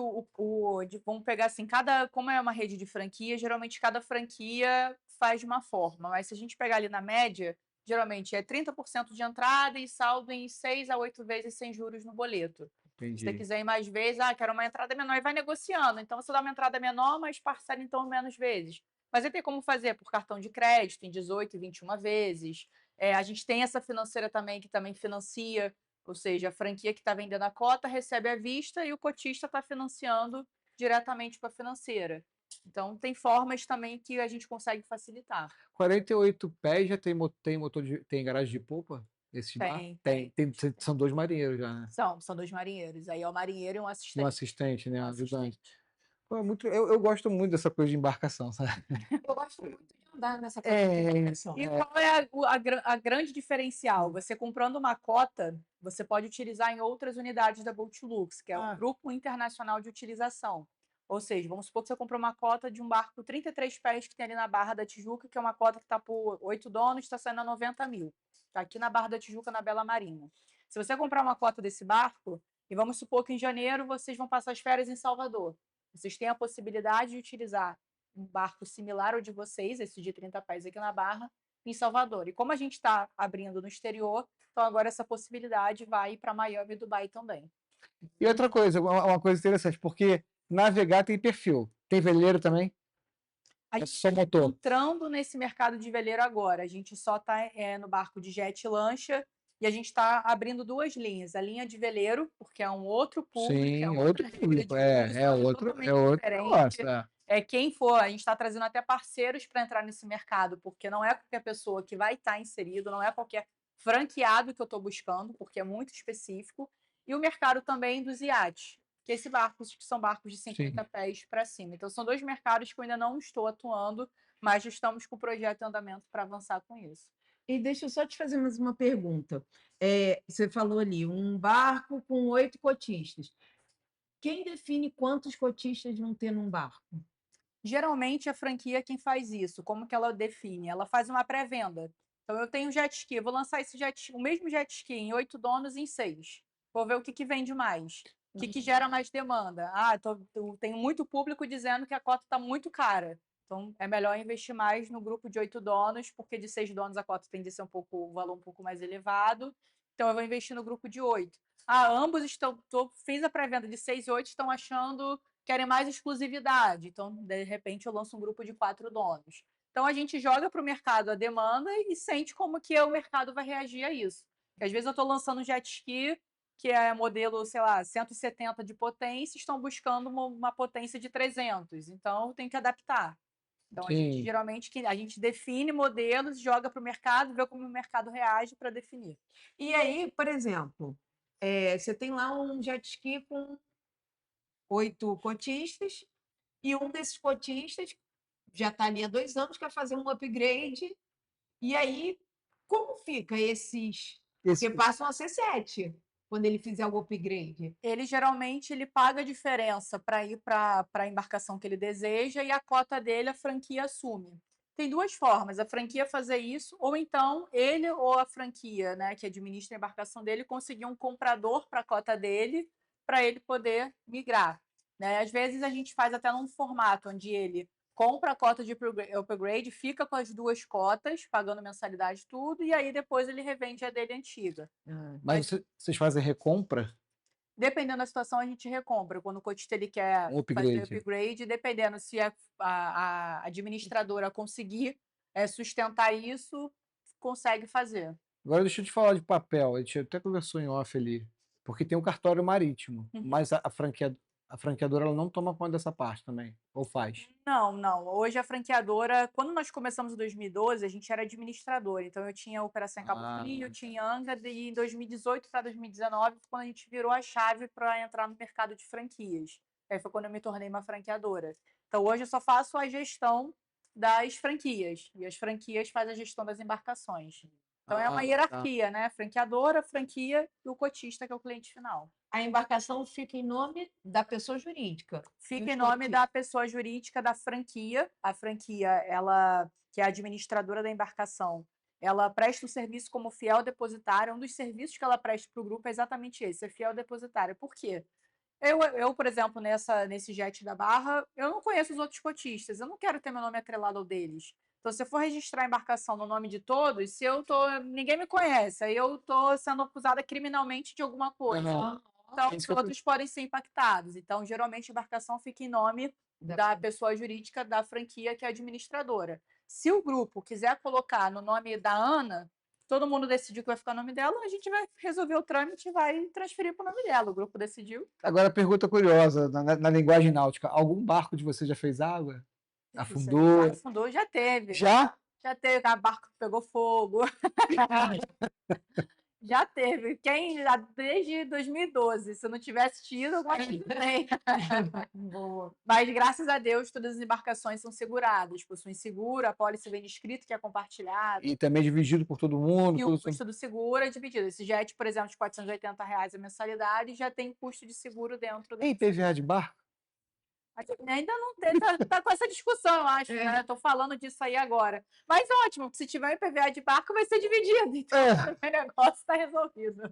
vamos pegar assim, como é uma rede de franquia, geralmente cada franquia faz de uma forma, mas se a gente pegar ali na média, geralmente é 30% de entrada e saldo em 6 a 8 vezes sem juros no boleto. Entendi. Se você quiser ir mais vezes, quero uma entrada menor, e vai negociando. Então, você dá uma entrada menor, mas parcela então menos vezes. Mas aí tem como fazer por cartão de crédito em 18 e 21 vezes. A gente tem essa financeira também, que também financia. Ou seja, a franquia que está vendendo a cota recebe à vista e o cotista está financiando diretamente para a financeira. Então, tem formas também que a gente consegue facilitar. 48 pés já tem, tem garagem de polpa? Esse Tem. São 2 marinheiros já, né? São 2 marinheiros. Aí é o marinheiro e um E um assistente. assistente, né? Um Um ajudante. assistente. Pô, eu gosto muito dessa coisa de embarcação, sabe? Eu gosto muito de andar nessa coisa de É, embarcação. E qual é a grande diferencial? Você comprando uma cota, você pode utilizar em outras unidades da Boatlux, que é o Grupo Internacional de Utilização. Ou seja, vamos supor que você comprou uma cota de um barco 33 pés que tem ali na Barra da Tijuca, que é uma cota que está por 8 donos, está saindo a 90 mil. Está aqui na Barra da Tijuca, na Bela Marina. Se você comprar uma cota desse barco, e vamos supor que em janeiro vocês vão passar as férias em Salvador, vocês têm a possibilidade de utilizar um barco similar ao de vocês, esse de 30 pés aqui na Barra, em Salvador. E como a gente está abrindo no exterior, então agora essa possibilidade vai para Miami e Dubai também. E outra coisa, uma coisa interessante, porque navegar tem perfil. Tem veleiro também? É só motor. Entrando nesse mercado de veleiro agora, a gente só está no barco de jet lancha e a gente está abrindo 2 linhas. A linha de veleiro, porque é um outro público, Sim, é outro outra regra público. de É condições outro totalmente negócio. diferente. Quem for, a gente está trazendo até parceiros para entrar nesse mercado, porque não é qualquer pessoa que vai estar inserido, não é qualquer franqueado que eu estou buscando, porque é muito específico. E o mercado também dos iates, que esses barcos que são barcos de 50 pés para cima. Então, são 2 mercados que eu ainda não estou atuando, mas já estamos com o projeto em andamento para avançar com isso. E deixa eu só te fazer mais uma pergunta. Você falou ali, um barco com 8 cotistas. Quem define quantos cotistas vão ter num barco? Geralmente, a franquia é quem faz isso. Como que ela define? Ela faz uma pré-venda. Então, eu tenho um jet ski, eu vou lançar esse o mesmo jet ski em 8 donos em 6. Vou ver o que vende mais. O que gera mais demanda? Eu tenho muito público dizendo que a cota está muito cara. Então, é melhor investir mais no grupo de 8 donos, porque de 6 donos a cota tende a ser o valor um pouco mais elevado. Então, eu vou investir no grupo de 8. Ambos fiz a pré-venda de 6 e 8, estão achando, querem mais exclusividade. Então, de repente, eu lanço um grupo de 4 donos. Então, a gente joga para o mercado a demanda e sente como que o mercado vai reagir a isso. Porque, às vezes, eu estou lançando um jet ski que é modelo, sei lá, 170 de potência, estão buscando uma potência de 300. Então, tem que adaptar. Então, a gente geralmente a gente define modelos, joga para o mercado, vê como o mercado reage para definir. E aí, por exemplo, você tem lá um jet ski com 8 cotistas, e um desses cotistas já está ali há 2 anos, quer fazer um upgrade. E aí, como fica esses? Porque passam a ser 7 quando ele fizer o upgrade. Ele geralmente paga a diferença para ir para a embarcação que ele deseja e a cota dele a franquia assume. Tem 2 formas, a franquia fazer isso, ou então ele ou a franquia, né, que administra a embarcação dele, conseguir um comprador para a cota dele, para ele poder migrar. Né? Às vezes a gente faz até num formato onde ele compra a cota de upgrade, fica com as 2 cotas, pagando mensalidade tudo, e aí depois ele revende a dele antiga. Mas vocês fazem recompra? Dependendo da situação, a gente recompra. Quando o cotista ele quer fazer upgrade, dependendo se a administradora conseguir sustentar isso, consegue fazer. Agora deixa eu te falar de papel. A gente até conversou em off ali. Porque tem o cartório marítimo, mas a franqueadora ela não toma conta dessa parte também, ou faz? Não. Hoje a franqueadora, quando nós começamos em 2012, a gente era administrador. Então eu tinha operação em Cabo Frio, tinha Anga, e em 2018 para 2019, quando a gente virou a chave para entrar no mercado de franquias. Aí foi quando eu me tornei uma franqueadora. Então hoje eu só faço a gestão das franquias, e as franquias fazem a gestão das embarcações. Então é uma hierarquia, né? Franqueadora, franquia e o cotista, que é o cliente final. A embarcação fica em nome da pessoa jurídica. Fica em nome da pessoa jurídica da franquia. A franquia, ela, que é a administradora da embarcação, ela presta o serviço como fiel depositário. Um dos serviços que ela presta para o grupo é exatamente esse, é fiel depositário. Por quê? Eu, por exemplo, nesse jet da Barra, eu não conheço os outros cotistas, eu não quero ter meu nome atrelado ao deles. Então, se eu for registrar a embarcação no nome de todos, ninguém me conhece, aí eu estou sendo acusada criminalmente de alguma coisa. Então, todos podem ser impactados. Então, geralmente, a embarcação fica em nome da pessoa jurídica da franquia, que é a administradora. Se o grupo quiser colocar no nome da Ana, todo mundo decidiu que vai ficar o nome dela, a gente vai resolver o trâmite e vai transferir para o nome dela. O grupo decidiu. Agora, pergunta curiosa, na linguagem náutica, algum barco de você já fez água? Afundou? Já afundou, já teve. Já? Já teve, a barco que pegou fogo. Já teve. Desde 2012, se não tivesse tido, alguma coisa tem. Boa. Mas, graças a Deus, todas as embarcações são seguradas, possuem seguro, a pólice vem escrito que é compartilhada. E também dividido por todo mundo? E tudo o custo do seguro é dividido. Esse jet, por exemplo, de R$ 480 a mensalidade, já tem custo de seguro dentro. Tem IPVA de barco? Ainda não tem, tá com essa discussão, eu acho, né? Tô falando disso aí agora. Mas ótimo, porque se tiver um IPVA de barco, vai ser dividido. Então, o negócio está resolvido.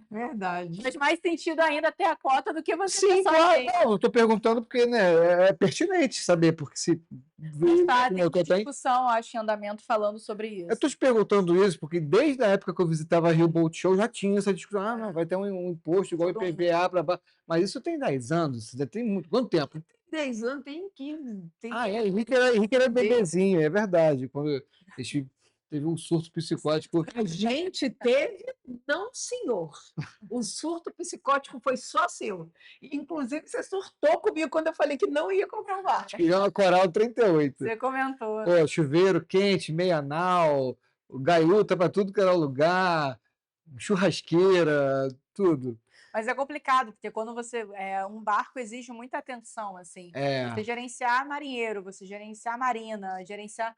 Verdade. Faz mais sentido ainda ter a cota do que você Sim, ter só claro. alguém. Não, eu estou perguntando porque né, é pertinente saber, porque se... Mas tá, tem eu uma discussão, acho, em andamento falando sobre isso. estou te perguntando isso porque desde a época que eu visitava Rio Boat Show já tinha essa discussão. Ah, não, vai ter um imposto igual Todo IPVA para... Mas isso tem 10 anos, isso já tem muito... Quanto tempo? 10 anos, tem 15. Ah, Henrique era bebezinho, é verdade. Quando a gente teve um surto psicótico. A gente teve, não, senhor. O surto psicótico foi só seu. Inclusive, você surtou comigo quando eu falei que não ia comprar um barco. Que é uma Coral 38. Você comentou. Pô, chuveiro quente, meia anal, gaiuta para tudo que era lugar, churrasqueira, tudo. Mas é complicado, porque quando você. Um barco exige muita atenção, assim. Você gerenciar marinheiro, você gerenciar marina, gerenciar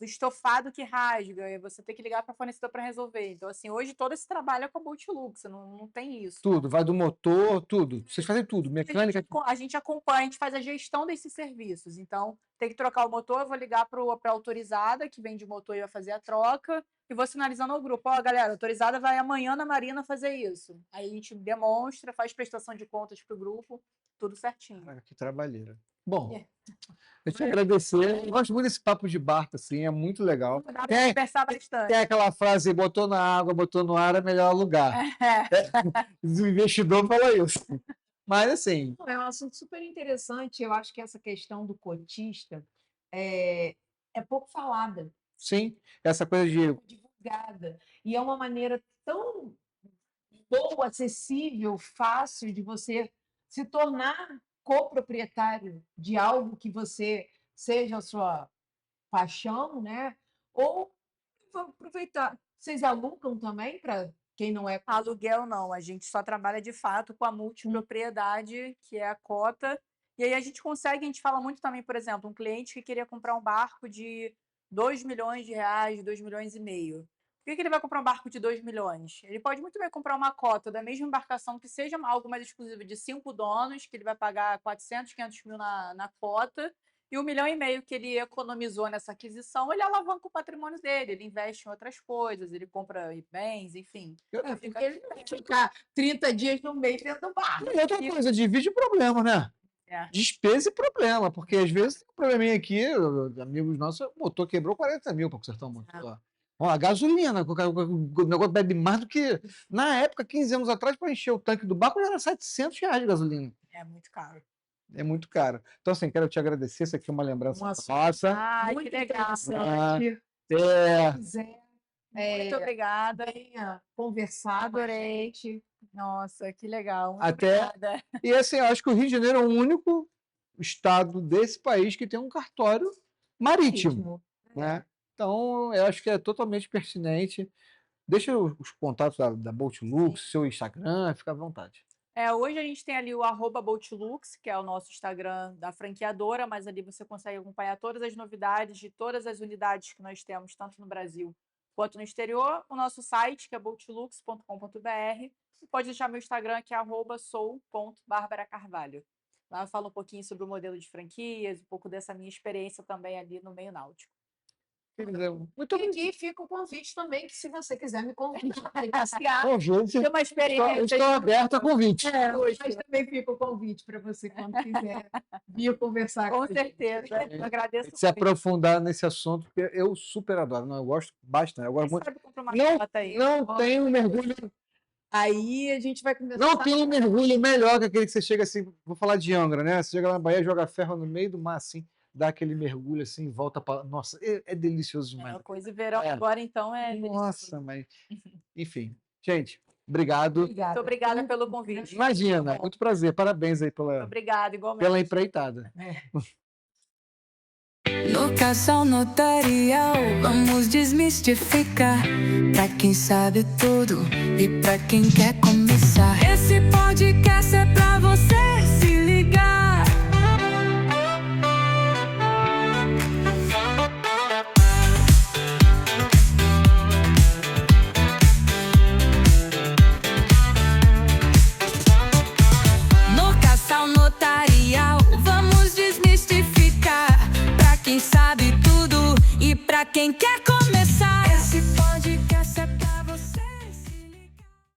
o estofado que rasga, e você tem que ligar para o fornecedor para resolver. Então, assim, hoje todo esse trabalho é com a Multilux, não tem isso. Tudo, vai do motor, tudo. Vocês fazem tudo, mecânica. A gente acompanha, a gente faz a gestão desses serviços. Então, tem que trocar o motor, eu vou ligar para a autorizada, que vende o motor e vai fazer a troca, e vou sinalizando ao grupo, ó, galera, a autorizada vai amanhã na Marina fazer isso. Aí a gente demonstra, faz prestação de contas para o grupo, tudo certinho. Caraca, que trabalheira. Bom, eu te agradecer. Eu gosto muito desse papo de barco, assim, é muito legal. Dá para conversar bastante. Tem aquela frase, botou na água, botou no ar, é melhor alugar. O investidor fala isso. Mas, assim... É um assunto super interessante. Eu acho que essa questão do cotista é pouco falada. Sim, essa coisa de... divulgada. E é uma maneira tão boa, acessível, fácil de você se tornar coproprietário de algo que você seja a sua paixão, né? Ou vou aproveitar. Vocês alugam também para quem não é Aluguel não, a gente só trabalha de fato com a multipropriedade, que é a cota. E aí a gente fala muito também, por exemplo, um cliente que queria comprar um barco de R$2 milhões, R$2,5 milhões. Por que ele vai comprar um barco de 2 milhões? Ele pode muito bem comprar uma cota da mesma embarcação que seja algo mais exclusivo de 5 donos, que ele vai pagar 400, 500 mil na cota, e R$1,5 milhão que ele economizou nessa aquisição, ele alavanca o patrimônio dele, ele investe em outras coisas, ele compra bens, enfim. porque ele não vai ficar 30 dias no mês dentro do barco. E outra coisa, divide o problema, né? Despesa e problema, porque às vezes tem um probleminha aqui, amigos nossos, o motor quebrou 40 mil para consertar o motor. Ó, a gasolina, o negócio bebe mais do que... Na época, 15 anos atrás, para encher o tanque do barco, já era R$700 de gasolina. É muito caro. É muito caro. Então, assim, quero te agradecer, isso aqui é uma lembrança nossa. Ai, que legal. Muito obrigada. Tenha conversado. Adorei. Nossa, que legal. Muito Até... obrigada. E assim, eu acho que o Rio de Janeiro é o único estado desse país que tem um cartório marítimo, né? Então, eu acho que é totalmente pertinente. Deixa os contatos da Boatlux, seu Instagram, fica à vontade. Hoje a gente tem ali o @Boatlux, que é o nosso Instagram da franqueadora, mas ali você consegue acompanhar todas as novidades de todas as unidades que nós temos, tanto no Brasil quanto no exterior. O nosso site, que é boatlux.com.br. E pode deixar meu Instagram, que é @sou.barbaracarvalho. Lá eu falo um pouquinho sobre o modelo de franquias, um pouco dessa minha experiência também ali no meio náutico. Muito e aqui fica o convite também, que se você quiser me convidar para passear, ter uma experiência. Estou aberta a convite. Mas também fica o convite para você, quando quiser vir conversar com certeza. Eu agradeço. Se aprofundar nesse assunto, porque eu super adoro. Não, eu gosto bastante. Agora, não tem um mergulho. Aí a gente vai começar. Não tem um mergulho melhor que aquele que você chega assim. Vou falar de Angra, né? Você chega lá na Bahia, joga ferro no meio do mar assim. dá aquele mergulho assim, volta para. Nossa, é delicioso É demais. uma coisa e verão É. agora, então, é delicioso. Nossa, mas. Enfim. Gente, obrigado. Muito obrigada pelo convite. Imagina, muito prazer. Parabéns aí Obrigada, igualmente. pela empreitada. No Casal Notarial, vamos desmistificar. Pra quem sabe tudo e pra quem quer começar. Esse podcast é pra você se ligar. No Casal Notarial, vamos desmistificar. Pra quem sabe tudo e pra quem quer começar.